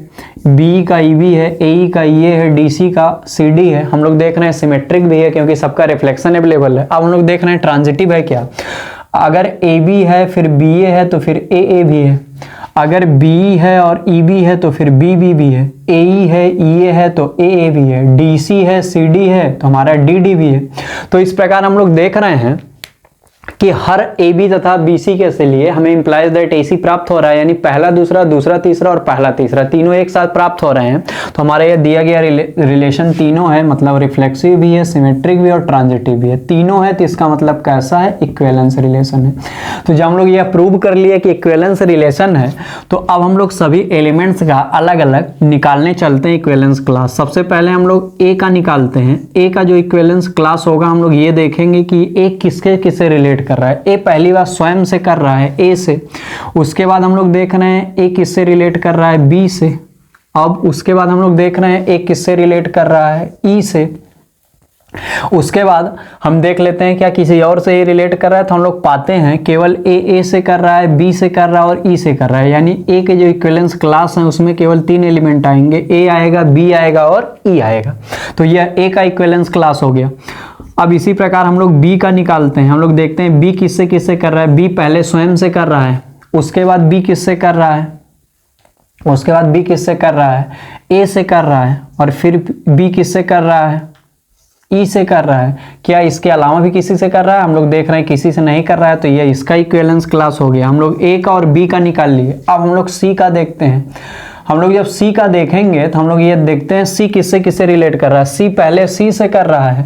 BE का EB है, AE का EA है, DC का CD है। हम लोग देख रहे हैं सिमेट्रिक भी है क्योंकि सबका रिफ्लेक्शन अवेलेबल है। अब हम लोग देख रहे हैं ट्रांजिटिव है क्या, अगर AB है फिर BA है तो फिर AA भी है, अगर BE है और EB है तो फिर BB भी है, AE है EA है तो AA भी है, DC है CD है तो हमारा DD भी है। तो इस प्रकार हम लोग देख रहे हैं कि हर AB तथा BC के लिए हमें इंप्लाइज दैट AC प्राप्त हो रहा है, यानी पहला दूसरा, दूसरा तीसरा और पहला तीसरा तीनों एक साथ प्राप्त हो रहे हैं। तो हमारा ये दिया गया रिलेशन तीनों है, मतलब रिफ्लेक्सिव भी है, सिमेट्रिक भी और ट्रांजिटिव भी है, तीनों है। तो इसका मतलब कैसा है, इक्विवेलेंस रिलेशन है। तो जब हम लोग ये प्रूव कर लिए कि इक्विवेलेंस रिलेशन है तो अब हम लोग सभी एलिमेंट्स का अलग अलग निकालने चलते हैं इक्विवेलेंस क्लास। सबसे पहले हम लोग A का निकालते हैं। A का जो इक्विवेलेंस क्लास होगा हम लोग ये देखेंगे कि A किसके किससे रिलेट कर रहा है। A पहली बार स्वयं से कर रहा है A से, उसके बाद हम लोग देख रहे हैं A किससे रिलेट कर रहा है B से, अब उसके बाद हम लोग देख रहे हैं A किससे रिलेट कर रहा है E से, उसके बाद हम देख लेते हैं क्या किसी और से ये रिलेट कर रहा है। तो हम लोग पाते हैं केवल A से कर रहा है, B से कर रहा है और E से कर रहा है, यानी A के जो इक्विवेलेंस क्लास है उसमें केवल 3 एलिमेंट आएंगे, A आएगा, B आएगा और E आएगा। तो यह A का इक्विवेलेंस क्लास हो गया। अब इसी प्रकार हम लोग B का निकालते हैं। हम लोग देखते हैं B किससे किससे कर रहा है। B पहले स्वयं से कर रहा है, उसके बाद B किससे कर रहा है, उसके बाद B किससे कर रहा है, A से कर रहा है, और फिर B किससे कर रहा है, E से कर रहा है। क्या इसके अलावा भी किसी से कर रहा है, हम लोग देख रहे हैं किसी से नहीं कर रहा है। तो ये इसका इक्विवेलेंस क्लास हो गया। हम लोग A का और B का निकाल लिए। अब हम लोग C का देखते हैं। हम लोग जब C का देखेंगे तो हम लोग ये देखते हैं C किससे किससे रिलेट कर रहा है। C पहले C से कर रहा है,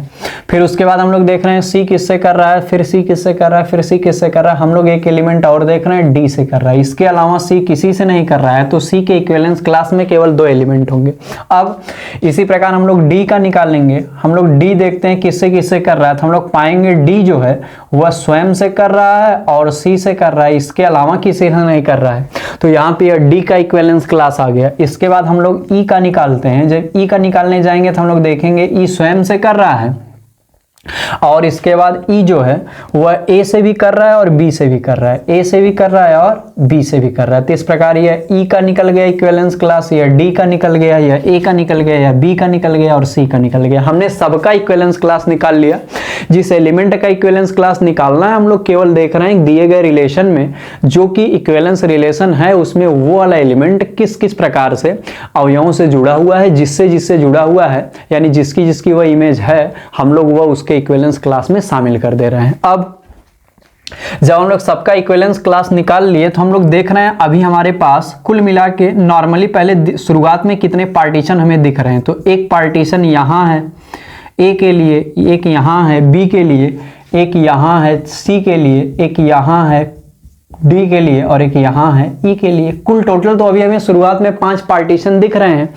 फिर उसके बाद हम लोग देख रहे हैं C किससे कर रहा है, फिर C किससे कर रहा है, फिर C किससे कर रहा है। हम लोग एक एलिमेंट और देख रहे हैं D से कर रहा है। इसके अलावा C किसी से नहीं कर रहा है, तो C के इक्विवेलेंस क्लास में केवल 2 एलिमेंट होंगे। अब इसी प्रकार हम लोग D का निकालेंगे। हम लोग D देखते हैं किससे किससे कर रहा है, तो हम लोग पाएंगे D जो है वह स्वयं से कर रहा है और C से कर रहा है, इसके अलावा किसी से नहीं कर रहा है। तो यहाँ पे D का इक्विवेलेंस क्लास आ गया। इसके बाद हम लोग E का निकालते हैं। जब E का निकालने जाएंगे तो हम लोग देखेंगे E स्वयं से कर रहा है और इसके बाद E जो है वह A से भी कर रहा है और B से भी कर रहा है, A से भी कर रहा है और B से भी कर रहा है। तो इस प्रकार यह E का निकल गया इक्विवेलेंस क्लास, या D का निकल गया, या A का निकल गया, या B का निकल गया और C का निकल गया। हमने सबका इक्विवेलेंस क्लास निकाल लिया। जिस एलिमेंट का इक्विवेलेंस क्लास निकालना है हम लोग केवल देख रहे हैं दिए गए रिलेशन में जो कि इक्विवेलेंस रिलेशन है उसमें वो वाला एलिमेंट किस किस प्रकार से अवयवों से जुड़ा हुआ है, जिससे जिससे जुड़ा हुआ है, यानी जिसकी जिसकी वह इमेज है हम लोग वह उसके इक्विवेलेंस क्लास में शामिल कर दे रहे हैं। अब जब हम लोग सबका इक्विवेलेंस क्लास निकाल लिए तो हम लोग देख रहे हैं अभी हमारे पास कुल मिला के नॉर्मली पहले शुरुआत में कितने पार्टीशन हमें दिख रहे हैं। तो एक पार्टीशन यहाँ है A के लिए, एक यहाँ है B के लिए, एक यहाँ है C के लिए, एक यहाँ है डी के लिए और एक यहाँ है ई के लिए। कुल टोटल तो अभी हमें शुरुआत में 5 पार्टीशन दिख रहे हैं।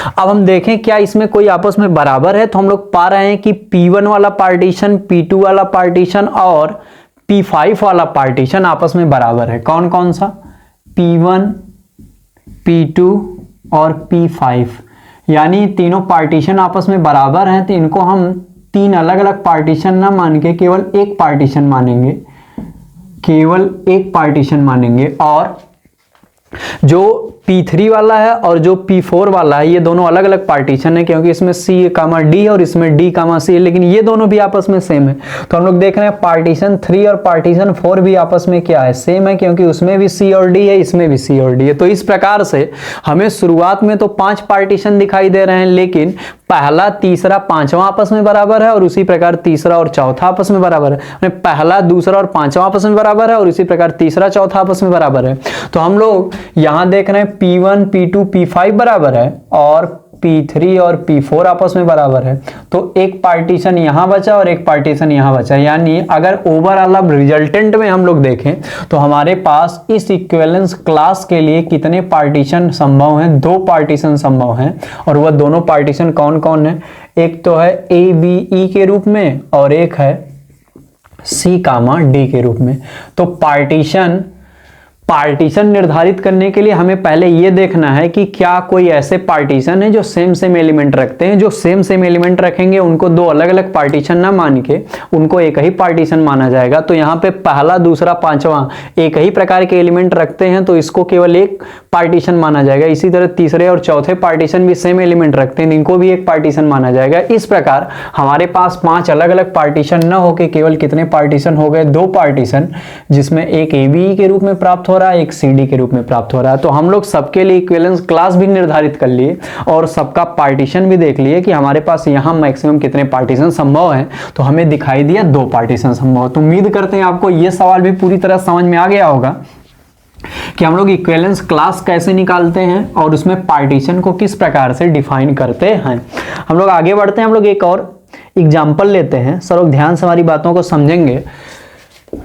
अब हम देखें क्या इसमें कोई आपस में बराबर है, तो हम लोग पा रहे हैं कि P1 वाला पार्टीशन, P2 वाला पार्टीशन और P5 वाला पार्टीशन आपस में बराबर है। कौन कौन सा? P1, P2 और P5, यानी तीनों पार्टीशन आपस में बराबर हैं, तो इनको हम 3 अलग अलग पार्टीशन ना मान के केवल एक पार्टीशन मानेंगे, केवल एक पार्टीशन मानेंगे। और जो P3 वाला है और जो P4 वाला है ये दोनों अलग अलग पार्टीशन है, क्योंकि इसमें C, D और इसमें D, C है, लेकिन ये दोनों भी आपस में सेम है। तो हम लोग देख रहे हैं पार्टीशन 3 और पार्टीशन 4 भी आपस में क्या है? सेम है, क्योंकि उसमें भी C और D है, इसमें भी C और D है। तो इस प्रकार से हमें शुरुआत में तो 5 पार्टीशन दिखाई दे रहे हैं, लेकिन पहला, तीसरा, पांचवा आपस में बराबर है और उसी प्रकार तीसरा और चौथा आपस में बराबर है। पहला, दूसरा और पांचवा आपस में बराबर है और इसी प्रकार तीसरा, चौथा आपस में बराबर है। तो हम लोग यहां देख रहे हैं P1, P2, P5 बराबर है और P3 और P4 आपस में बराबर है। तो एक पार्टीशन यहां बचा और एक पार्टीशन यहां बचा, यानी अगर ओवरऑल अब रिजल्टेंट में हम लोग देखें तो हमारे पास इस इक्विवेलेंस क्लास के लिए कितने पार्टीशन संभव हैं? 2 पार्टीशन संभव हैं। और वह दोनों पार्टीशन कौन कौन है? एक तो है A, B, E के रूप में और एक है C, D के रूप में। तो पार्टीशन निर्धारित करने के लिए हमें पहले यह देखना है कि क्या कोई ऐसे पार्टीशन है जो सेम एलिमेंट रखते हैं। जो सेम एलिमेंट रखेंगे उनको 2 अलग अलग पार्टीशन ना मान के उनको एक ही पार्टीशन माना जाएगा। तो यहाँ पे पहला, दूसरा, पांचवा एक ही प्रकार के एलिमेंट रखते हैं, तो इसको केवल एक पार्टीशन माना जाएगा। इसी तरह तीसरे और चौथे पार्टीशन भी सेम एलिमेंट रखते हैं, इनको भी एक पार्टीशन माना जाएगा। इस प्रकार हमारे पास 5 अलग अलग पार्टीशन न होके केवल कितने पार्टीशन हो गए? 2 पार्टीशन, जिसमें एक AB के रूप में प्राप्त हो रहा है, एक CD के रूप में प्राप्त हो रहा है। तो हम लोग सबके लिए इक्विवेलेंस क्लास भी निर्धारित कर लिए और सबका पार्टीशन भी देख लिए कि हमारे पास यहां मैक्सिमम कितने पार्टीशन संभव हैं। तो हमें दिखाई दिया 2 पार्टीशन संभव। तो उम्मीद करते हैं आपको यह सवाल भी पूरी तरह समझ में आ गया होगा कि हम लोग इक्विवेलेंस क्लास कैसे निकालते हैं और उसमें पार्टीशन को किस प्रकार से डिफाइन करते हैं। हम लोग आगे बढ़ते हैं, हम लोग एक और एग्जाम्पल लेते हैं। सब लोग ध्यान से हमारी बातों को समझेंगे।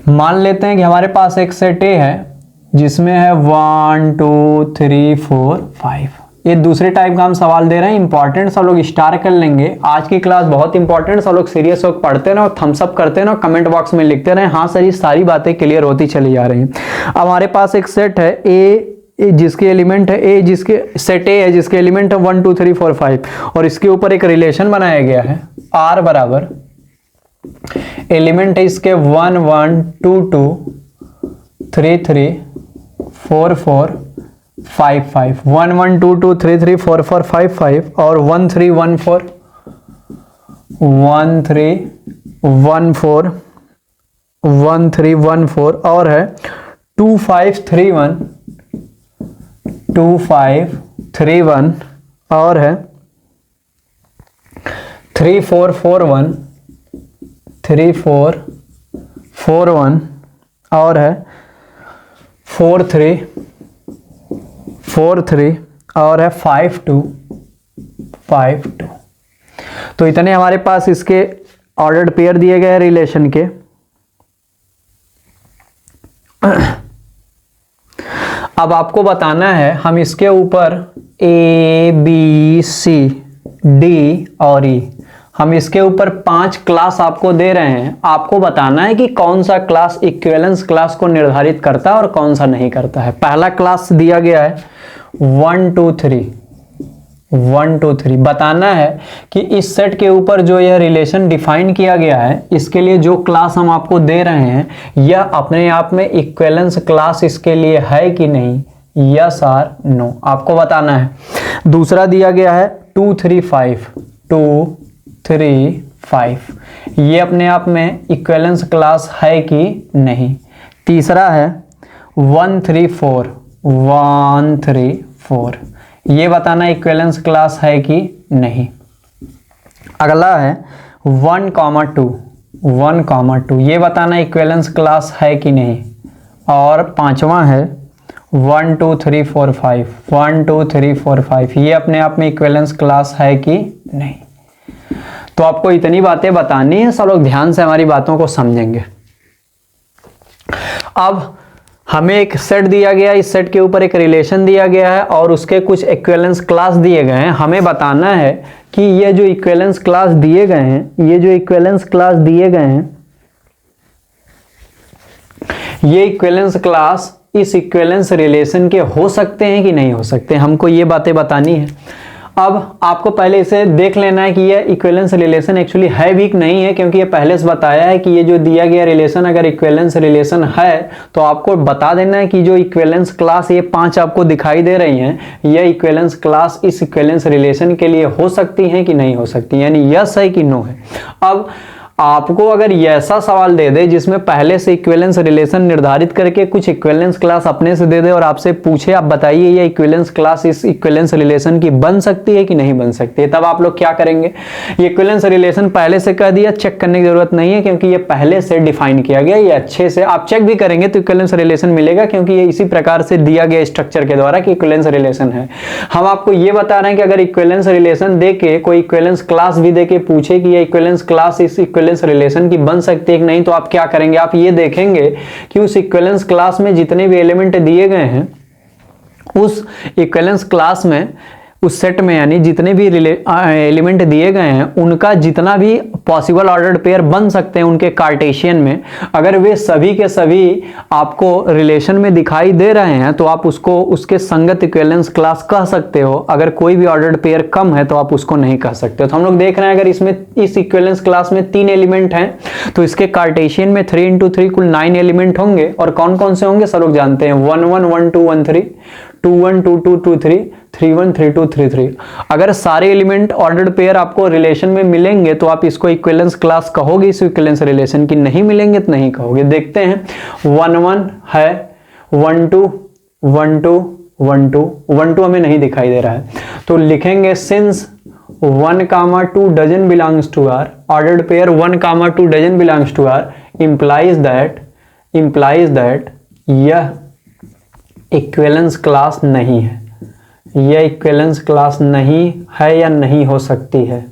मान लेते हैं कि हमारे पास एक सेट A है जिसमें है 1 2 3 4 5। ये दूसरे टाइप का हम सवाल दे रहे हैं, इंपॉर्टेंट। सब लोग स्टार कर लेंगे। आज की क्लास बहुत इंपॉर्टेंट, सब लोग सीरियस होकर पढ़ते ना और थम्स अप करते ना, कमेंट बॉक्स में लिखते रहे हाँ सर ये सारी बातें क्लियर होती चली जा रही हैं। अब हमारे पास एक सेट है A जिसके एलिमेंट है A, जिसके सेट A है जिसके एलिमेंट है 1 2 3 4 5 और इसके ऊपर एक रिलेशन बनाया गया है R बराबर एलिमेंट है इसके 1 1 2 2 3 3 4 4 5 5 1 1 2 2 3 3 4 4 5 5 और 1 3 1 4 1 3 1 4 1 3 1 4 और है 2 5 3 1 2 5 3 1 और है 3 4 4 1 3 4 4 1 और है 4 3 4 3 और है 5 2 5 2। तो इतने हमारे पास इसके ऑर्डर्ड पेयर दिए गए रिलेशन के। अब आपको बताना है हम इसके ऊपर A B C D और E, हम इसके ऊपर 5 क्लास आपको दे रहे हैं। आपको बताना है कि कौन सा क्लास इक्विवेलेंस क्लास को निर्धारित करता है और कौन सा नहीं करता है। पहला क्लास दिया गया है 1 2 3 1 2 3। बताना है कि इस सेट के ऊपर जो यह रिलेशन डिफाइन किया गया है इसके लिए जो क्लास हम आपको दे रहे हैं यह अपने आप में इक्विवेलेंस क्लास इसके लिए है कि नहीं, यस और नो, आपको बताना है। दूसरा दिया गया है 2 3 5 2 3 5, ये अपने आप में इक्विवेलेंस क्लास है कि नहीं। तीसरा है 1 3 4 1 3 4, ये बताना इक्विवेलेंस क्लास है कि नहीं। अगला है 1 2 1 2, ये बताना इक्विवेलेंस क्लास है कि नहीं। और पांचवा है 1 2 3 4 5 1 2 3 4 5, ये अपने आप में इक्विवेलेंस क्लास है कि नहीं। तो आपको इतनी बातें बतानी है, सब लोग ध्यान से हमारी बातों को समझेंगे। अब हमें एक सेट दिया गया, इस सेट के ऊपर एक रिलेशन दिया गया है और उसके कुछ इक्विवेलेंस क्लास दिए गए हैं। हमें बताना है कि ये जो इक्विवेलेंस क्लास दिए गए हैं, ये जो इक्विवेलेंस क्लास दिए गए हैं, ये इक्विवेलेंस क्लास इस इक्विवेलेंस रिलेशन के हो सकते हैं कि नहीं हो सकते, हमको ये बातें बतानी है। अब आपको पहले इसे देख लेना है कि ये इक्विवेलेंस रिलेशन एक्चुअली है भी कि नहीं है, क्योंकि ये पहले से बताया है कि ये जो दिया गया रिलेशन अगर इक्विवेलेंस रिलेशन है तो आपको बता देना है कि जो इक्विवेलेंस क्लास ये 5 आपको दिखाई दे रही हैं, ये इक्विवेलेंस क्लास इस इक्विवेलेंस रिलेशन के लिए हो सकती हैं कि नहीं हो सकती, यानी यस है कि नो है। अब आपको अगर ऐसा सवाल दे दे जिसमें पहले से इक्विवेलेंस रिलेशन निर्धारित करके कुछ इक्विवेलेंस क्लास अपने से दे दे और आपसे पूछे आप बताइए ये इक्विवेलेंस क्लास इस इक्विवेलेंस रिलेशन की बन सकती है कि नहीं बन सकती है, तब आप लोग क्या करेंगे? ये इक्विवेलेंस रिलेशन पहले से कह दिया, चेक करने की जरूरत नहीं है क्योंकि ये पहले से डिफाइन किया गया। ये अच्छे से आप चेक भी करेंगे तो इक्विवेलेंस रिलेशन मिलेगा, क्योंकि ये इसी प्रकार से दिया गया स्ट्रक्चर के द्वारा कि इक्विवेलेंस रिलेशन है। हम आपको ये बता रहे हैं कि अगर इक्विवेलेंस रिलेशन दे के कोई इक्विवेलेंस क्लास भी दे के पूछे कि ये इक्विवेलेंस क्लास इस इक्विवेलेंस रिलेशन की बन सकती है कि नहीं, तो आप क्या करेंगे? आप ये देखेंगे कि उस इक्विवेलेंस क्लास में जितने भी एलिमेंट दिए गए हैं, उस इक्विवेलेंस क्लास में, उस सेट में, यानी जितने भी एलिमेंट दिए गए हैं उनका जितना भी पॉसिबल ऑर्डर्ड पेयर बन सकते हैं उनके कार्टेशियन में, अगर वे सभी के सभी आपको रिलेशन में दिखाई दे रहे हैं तो आप उसको उसके संगत इक्विवेलेंस क्लास कह सकते हो। अगर कोई भी ऑर्डर्ड पेयर कम है तो आप उसको नहीं कह सकते हो। तो हम लोग देख रहे हैं अगर इसमें इस इक्विवेलेंस क्लास में 3 एलिमेंट हैं तो इसके कार्टेशियन में 3 × 3 कुल 9 एलिमेंट होंगे। और कौन कौन से होंगे सब लोग जानते हैं, 1 1 1 2 1 3, 2 1 2 2 2 3, 3 1 3 2 3 3। अगर सारे एलिमेंट ऑर्डर्ड पेयर आपको रिलेशन में मिलेंगे तो आप इसको इक्विवेलेंस क्लास कहोगे इस इक्विवेलेंस रिलेशन की, नहीं मिलेंगे तो नहीं कहोगे। देखते हैं 1 1 है, 1 2 1 2 1 2 1 2 हमें नहीं दिखाई दे रहा है, तो लिखेंगे since 1, 2 doesn't belongs to R, ordered pair 1, 2 doesn't belongs to R, implies that यह इक्विवेलेंस क्लास नहीं है, यह इक्विवेलेंस क्लास नहीं है या नहीं हो सकती है।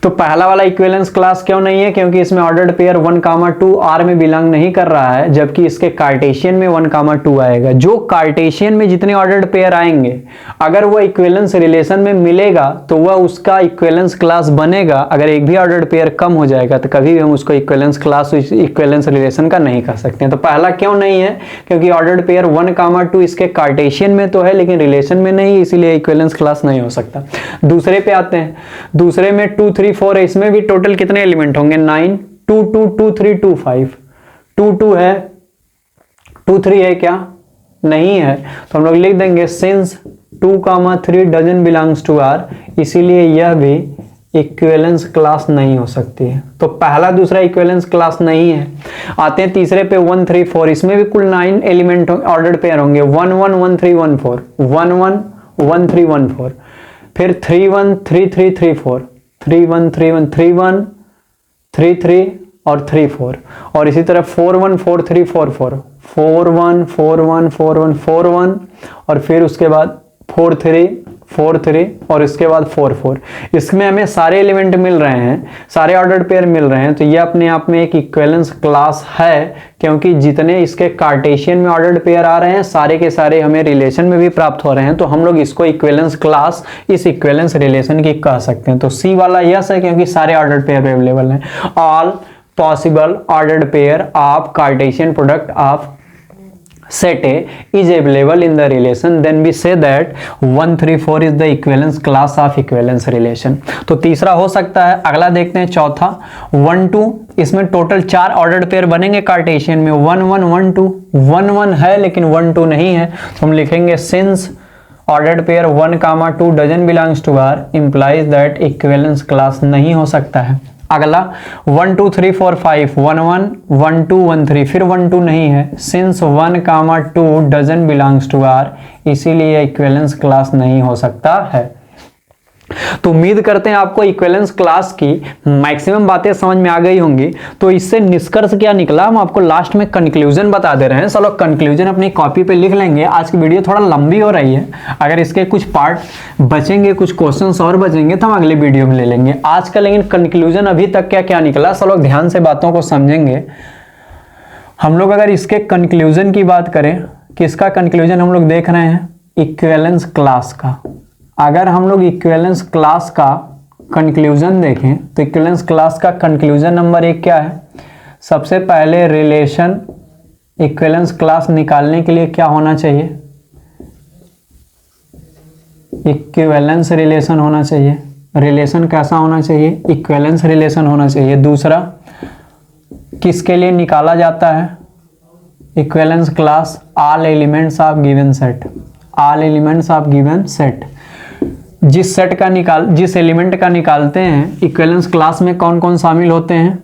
तो पहला वाला इक्विवेलेंस क्लास क्यों नहीं है? क्योंकि इसमें ऑर्डर्ड पेयर 1, 2 R में बिलोंग नहीं कर रहा है, जबकि इसके कार्टेशियन में 1, 2 आएगा। जो कार्टेशियन में जितने ऑर्डर्ड पेयर आएंगे अगर वह इक्विवेलेंस रिलेशन में मिलेगा तो वह उसका इक्विवेलेंस क्लास बनेगा। अगर एक भी ऑर्डर्ड पेयर कम हो जाएगा तो कभी भी हम उसको इक्विवेलेंस क्लास इक्विवेलेंस रिलेशन का नहीं कर सकते हैं। तो पहला क्यों नहीं है? क्योंकि ऑर्डर्ड पेयर 1, 2 इसके कार्टेशियन में तो है लेकिन रिलेशन में नहीं, इसीलिए इक्विवेलेंस क्लास नहीं हो सकता। दूसरे पे आते हैं, दूसरे में 2 3 4 है, इसमें भी टोटल कितने एलिमेंट होंगे? 9, 2 2 2 3 2 5, 2 2 है, 2 3 है क्या? नहीं है, तो हम लोग लिख देंगे since 2, 3 doesn't belongs to R, इसीलिए यह भी इक्विवेलेंस क्लास नहीं हो सकती है। तो पहला दूसरा इक्विवेलेंस क्लास नहीं है। आते हैं तीसरे पे 1 3 4, इसमें भी कुल 9 एलिमेंट ऑर्डर्ड पेयर होंगे, 1 1 1 3 1 4, 1 1 1 3 1 4, फिर 3 1 3 3 3 4, 3 1 3 1 3 1 3 3 और 3 4, और इसी तरह 4 1 4 3 4 4, 4 1 4 1 4 1 4 1, और फिर उसके बाद 4 3 4 3 और इसके बाद 4 4। इसमें हमें सारे एलिमेंट मिल रहे हैं, सारे ऑर्डर्ड पेयर मिल रहे हैं, तो ये अपने आप में एक इक्विवेलेंस क्लास है, क्योंकि जितने इसके कार्टेशियन में ऑर्डर्ड पेयर आ रहे हैं सारे के सारे हमें रिलेशन में भी प्राप्त हो रहे हैं, तो हम लोग इसको इक्विवेलेंस क्लास इस इक्विवेलेंस रिलेशन की कह सकते हैं। तो सी वाला यस है क्योंकि सारे ऑर्डर्ड पेयर अवेलेबल हैं। All possible ordered pair of Cartesian product of set A is available in the relation, then we say that 1 3 4 is the equivalence class of equivalence relation। तो तीसरा हो सकता है। अगला देखते हैं चौथा 1 2, इसमें टोटल 4 ऑर्डर्ड पेयर बनेंगे कार्टेशियन में, 1 1 1 2, 1 1 है लेकिन 1 2 नहीं है, तो हम लिखेंगे since ordered pair 1, 2 doesn't belongs to R implies that equivalence class नहीं हो सकता है। अगला 1 2 3 4 5, 1 1 1 2 1 3, फिर 1 2 नहीं है, since 1, 2 doesn't belongs to R, इसीलिए इक्विवेलेंस क्लास नहीं हो सकता है। तो उम्मीद करते हैं आपको इक्विवेलेंस क्लास की मैक्सिमम बातें समझ में आ गई होंगी। तो इससे निष्कर्ष क्या निकला, हम आपको लास्ट में कंक्लूजन बता दे रहे हैं। चलो कंक्लूजन अपनी कॉपी पे लिख लेंगे। आज की वीडियो थोड़ा लंबी हो रही है, अगर इसके कुछ पार्ट बचेंगे, कुछ क्वेश्चंस और बचेंगे तो हम अगले वीडियो में ले लेंगे। आज का लेकिन कंक्लूजन अभी तक क्या क्या निकला, चलो ध्यान से बातों को समझेंगे। हम लोग अगर इसके कंक्लूजन की बात करें, किसका कंक्लूजन हम लोग देख रहे हैं, इक्विवेलेंस क्लास का। अगर हम लोग इक्विवेलेंस क्लास का कंक्लूजन देखें तो इक्विवेलेंस क्लास का कंक्लूजन नंबर 1 क्या है, सबसे पहले रिलेशन, इक्विवेलेंस क्लास निकालने के लिए क्या होना चाहिए, इक्विवेलेंस रिलेशन होना चाहिए। रिलेशन कैसा होना चाहिए, इक्विवेलेंस रिलेशन होना चाहिए। दूसरा, किसके लिए निकाला जाता है equivalence class, all elements of given set, all elements of given set. जिस एलिमेंट का निकालते हैं इक्विवेलेंस क्लास में कौन कौन शामिल होते हैं,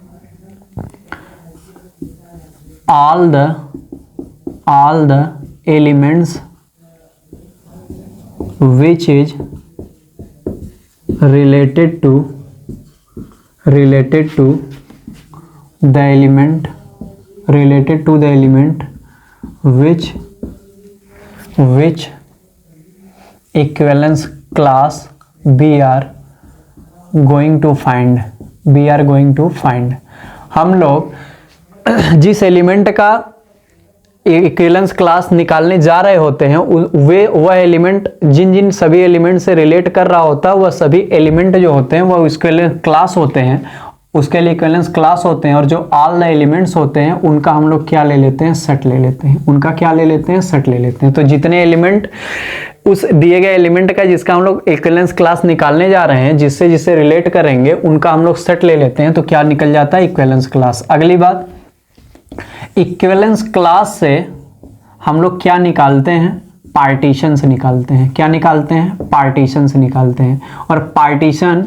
all the elements which is related to the element which equivalence class we are going to find। हम लोग जिस एलिमेंट का इक्विवेलेंस क्लास निकालने जा रहे होते हैं वह एलिमेंट जिन सभी एलिमेंट से रिलेट कर रहा होता है वह सभी एलिमेंट जो होते हैं वह इक्विवेलेंस क्लास होते हैं, उसके लिए इक्विवेलेंस क्लास होते हैं। और जो ऑल द एलिमेंट्स होते हैं उनका हम लोग क्या ले लेते हैं, सेट ले लेते हैं। उनका क्या ले लेते हैं, सेट ले लेते हैं। तो जितने एलिमेंट उस दिए गए एलिमेंट का जिसका हम लोग इक्विवेलेंस क्लास निकालने जा रहे हैं, जिससे रिलेट करेंगे उनका हम लोग सेट ले लेते हैं, तो क्या निकल जाता है, इक्विवेलेंस क्लास। अगली बात, इक्विवेलेंस क्लास से हम लोग क्या निकालते हैं, पार्टीशंस निकालते हैं। क्या निकालते हैं, पार्टीशंस निकालते हैं। और पार्टीशन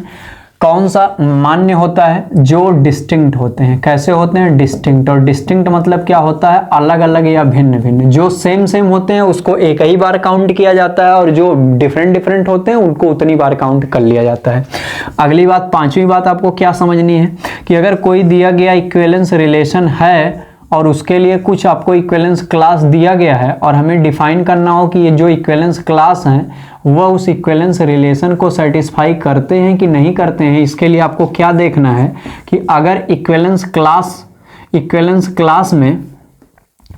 कौन सा मान्य होता है, जो डिस्टिंक्ट होते हैं। कैसे होते हैं, डिस्टिंक्ट। और डिस्टिंक्ट मतलब क्या होता है, अलग अलग या भिन्न भिन्न। जो सेम होते हैं उसको एक ही बार काउंट किया जाता है और जो डिफरेंट होते हैं उनको उतनी बार काउंट कर लिया जाता है। अगली बात, पांचवी बात आपको क्या समझनी है कि अगर कोई दिया गया इक्विवेलेंस रिलेशन है और उसके लिए कुछ आपको इक्विवेलेंस क्लास दिया गया है और हमें डिफाइन करना हो कि ये जो इक्विवेलेंस क्लास हैं वह उस इक्विवेलेंस रिलेशन को सेटिस्फाई करते हैं कि नहीं करते हैं, इसके लिए आपको क्या देखना है कि अगर इक्विवेलेंस क्लास में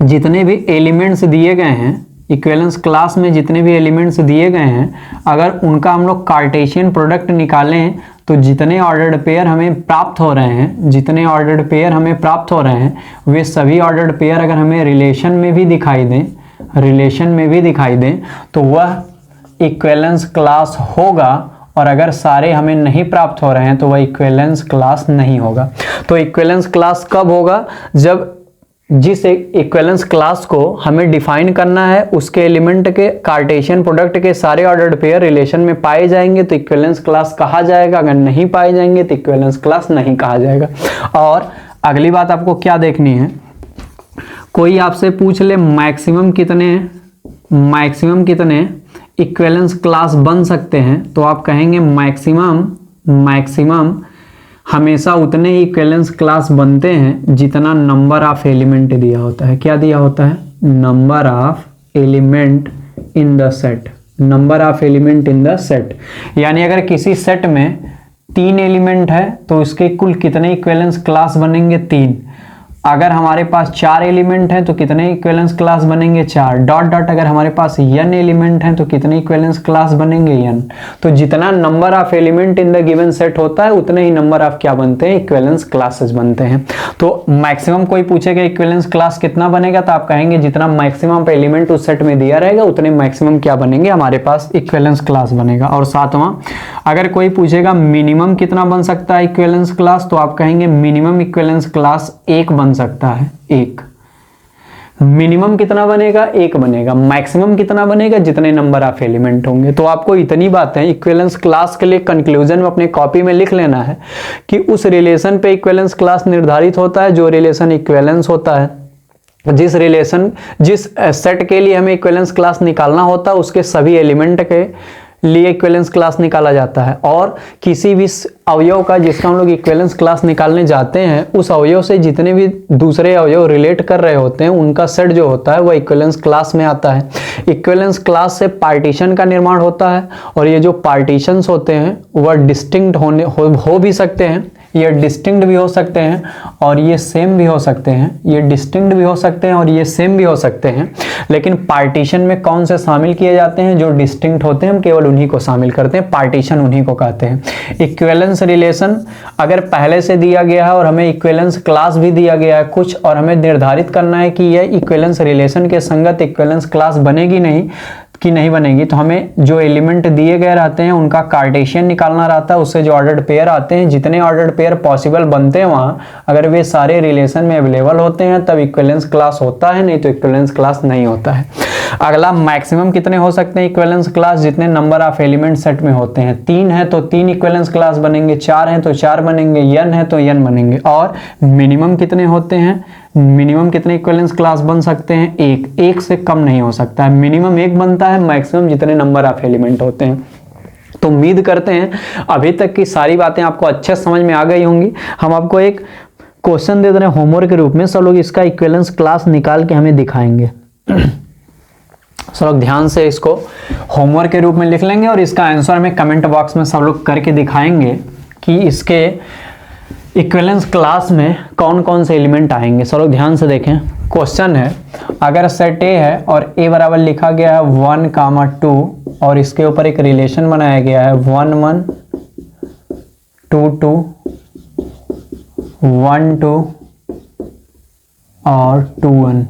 जितने भी एलिमेंट्स दिए गए हैं, इक्विवेलेंस क्लास में जितने भी एलिमेंट्स दिए गए हैं, अगर उनका हम लोग कार्टेशियन प्रोडक्ट निकालें तो जितने ऑर्डर्ड पेयर हमें प्राप्त हो रहे हैं, वे सभी ऑर्डर्ड पेयर अगर हमें रिलेशन में भी दिखाई दें तो वह इक्विवेलेंस क्लास होगा। और अगर सारे हमें नहीं प्राप्त हो रहे हैं तो वह इक्विवेलेंस क्लास नहीं होगा। तो इक्विवेलेंस क्लास कब होगा, जब जिस इक्विवेलेंस क्लास को हमें डिफाइन करना है उसके एलिमेंट के कार्टेशियन प्रोडक्ट के सारे ऑर्डर्ड पेयर रिलेशन में पाए जाएंगे तो इक्विवेलेंस क्लास कहा जाएगा। अगर नहीं पाए जाएंगे तो इक्विवेलेंस क्लास नहीं कहा जाएगा। और अगली बात आपको क्या देखनी है, कोई आपसे पूछ ले मैक्सिमम कितने इक्विवेलेंस क्लास बन सकते हैं, तो आप कहेंगे मैक्सिमम हमेशा उतने ही इक्विवेलेंस क्लास बनते हैं जितना नंबर ऑफ एलिमेंट दिया होता है। क्या दिया होता है, number of element in the set. यानी अगर किसी सेट में 3 एलिमेंट है तो उसके कुल कितने इक्विवेलेंस क्लास बनेंगे, 3। अगर हमारे पास 4 एलिमेंट हैं तो कितने इक्विवेलेंस क्लास बनेंगे, 4। डॉट अगर हमारे पास n एलिमेंट हैं तो कितने इक्विवेलेंस क्लास बनेंगे, n। तो जितना number of element in the given set होता है उतने ही नंबर ऑफ क्या बनते हैं, इक्विवेलेंस क्लासेस बनते हैं। तो मैक्सिमम कोई पूछेगा इक्विवेलेंस क्लास कितना बनेगा तो आप कहेंगे जितना मैक्सिमम एलिमेंट उस सेट में दिया रहेगा उतने मैक्सिमम क्या बनेंगे, हमारे पास इक्विवेलेंस क्लास बनेगा। और 7वां, अगर कोई पूछेगा मिनिमम कितना बन सकता है इक्विवेलेंस क्लास, तो आप कहेंगे मिनिमम इक्विवेलेंस क्लास 1 बन सकता है, 1। मिनिमम कितना बनेगा, 1 बनेगा। मैक्सिमम कितना बनेगा, जितने नंबर ऑफ एलिमेंट होंगे। तो आपको इतनी बातें इक्विवेलेंस क्लास के लिए कंक्लूजन में अपने कॉपी में लिख लेना है कि उस रिलेशन पे इक्विवेलेंस क्लास निर्धारित होता है जो रिलेशन इक्विवेलेंस होता है। जिस सेट के लिए हमें इक्विवेलेंस क्लास निकालना होता है उसके सभी एलिमेंट के लिए इक्विवेलेंस क्लास निकाला जाता है। और किसी भी अवयव का जिसका हम लोग इक्विवेलेंस क्लास निकालने जाते हैं उस अवयव से जितने भी दूसरे अवयव रिलेट कर रहे होते हैं उनका सेट जो होता है वह इक्विवेलेंस क्लास में आता है। इक्विवेलेंस क्लास से पार्टीशन का निर्माण होता है और ये जो पार्टीशंस होते हैं वह डिस्टिंक्ट हो भी सकते हैं, ये डिस्टिंक्ट भी हो सकते हैं और ये सेम भी हो सकते हैं, ये डिस्टिंक्ट भी हो सकते हैं और ये सेम भी हो सकते हैं। लेकिन पार्टीशन में कौन से शामिल किए जाते हैं? जो डिस्टिंक्ट होते हैं हम केवल उन्हीं को शामिल करते हैं, पार्टीशन उन्हीं को कहते हैं। इक्विवेलेंस रिलेशन अगर पहले से दिया गया है और हमें इक्विवेलेंस क्लास भी दिया गया है कुछ, और हमें निर्धारित करना है कि यह इक्विवेलेंस रिलेशन के संगत इक्विवेलेंस क्लास बनेगी नहीं कि नहीं बनेगी, तो हमें जो एलिमेंट दिए गए रहते हैं उनका कार्टेशियन निकालना रहता है। उससे जो ऑर्डर्ड पेयर आते हैं, जितने ऑर्डर्ड पेयर पॉसिबल बनते हैं वहां, अगर वे सारे रिलेशन में अवेलेबल होते हैं तब इक्विवेलेंस क्लास होता है, नहीं तो इक्विवेलेंस क्लास नहीं होता है। अगला, मैक्सिमम कितने हो सकते हैं इक्विवेलेंस क्लास? जितने नंबर ऑफ एलिमेंट सेट में होते हैं। 3 है तो 3 इक्विवेलेंस क्लास बनेंगे, 4 है तो 4 बनेंगे, n है तो n बनेंगे। और मिनिमम कितने होते हैं? मिनिमम कितने इक्विवेलेंस क्लास बन सकते हैं? एक से कम नहीं हो सकता है। मिनिमम 1 बनता है, मैक्सिमम जितने नंबर ऑफ एलिमेंट होते हैं। तो उम्मीद करते हैं अभी तक की सारी बातें आपको अच्छे समझ में आ गई होंगी। हम आपको एक क्वेश्चन दे रहे हैं होमवर्क के रूप में, सब लोग इसका इक्विवेलेंस क्लास निकाल के हमें दिखाएंगे। सब लोग ध्यान से इसको होमवर्क के रूप में लिख लेंगे और इसका आंसर हमें कमेंट बॉक्स में सब लोग करके दिखाएंगे कि इसके इक्विवेलेंस क्लास में कौन कौन से एलिमेंट आएंगे। सब लोग ध्यान से देखें। क्वेश्चन है, अगर सेट ए है और ए बराबर लिखा गया है 1, 2 और इसके ऊपर एक रिलेशन बनाया गया है 1, 1, 2, 2, 1, 2 और 2, 1।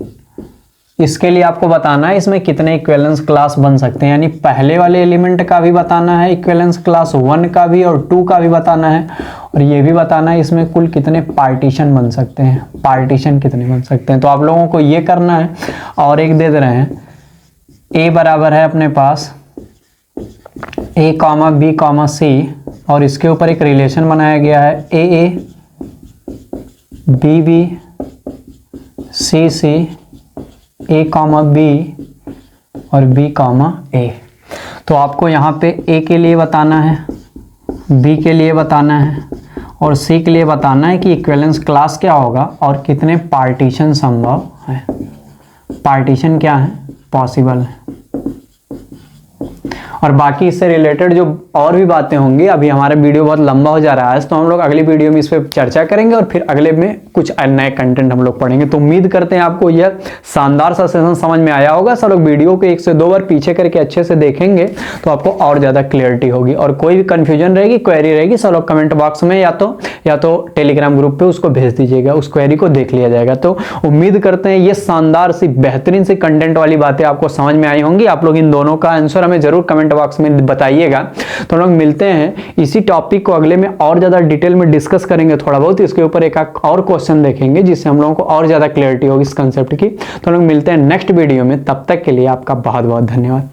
इसके लिए आपको बताना है इसमें कितने इक्विवेलेंस क्लास बन सकते हैं, यानी पहले वाले एलिमेंट का भी बताना है इक्विवेलेंस क्लास, 1 का भी और 2 का भी बताना है, और ये भी बताना है इसमें कुल कितने पार्टीशन बन सकते हैं, पार्टीशन कितने बन सकते हैं। तो आप लोगों को ये करना है। और एक दे रहे हैं, ए बराबर है अपने पास a, b, c और इसके ऊपर एक रिलेशन बनाया गया है a, b, c, a, b और b, a। तो आपको यहाँ पे a के लिए बताना है, b के लिए बताना है और c के लिए बताना है कि इक्विवेलेंस क्लास क्या होगा और कितने पार्टीशन संभव है। पार्टीशन क्या है? पॉसिबल है। और बाकी इससे रिलेटेड जो और भी बातें होंगी, अभी हमारा वीडियो बहुत लंबा हो जा रहा है तो हम लोग अगली वीडियो में इस पर चर्चा करेंगे और फिर अगले में कुछ नए कंटेंट हम लोग पढ़ेंगे। तो उम्मीद करते हैं आपको यह शानदार सा सेशन समझ में आया होगा। सब लोग वीडियो को 1 से 2 बार पीछे करके अच्छे से देखेंगे तो आपको और ज़्यादा क्लियरिटी होगी। और कोई भी कन्फ्यूजन रहेगी, क्वेरी रहेगी, सब लोग कमेंट बॉक्स में या तो टेलीग्राम ग्रुप पर उसको भेज दीजिएगा, उस क्वेरी को देख लिया जाएगा। तो उम्मीद करते हैं ये शानदार सी बेहतरीन सी कंटेंट वाली बातें आपको समझ में आई होंगी। आप लोग इन दोनों का आंसर हमें जरूर कमेंट बॉक्स में बताइएगा। तो हम लोग मिलते हैं इसी टॉपिक को अगले में और ज्यादा डिटेल में डिस्कस करेंगे थोड़ा बहुत, इसके ऊपर एक और क्वेश्चन देखेंगे जिससे हम लोगों को और ज्यादा क्लैरिटी होगी इस कंसेप्ट की। तो हम लोग मिलते हैं नेक्स्ट वीडियो में, तब तक के लिए आपका बहुत बहुत धन्यवाद।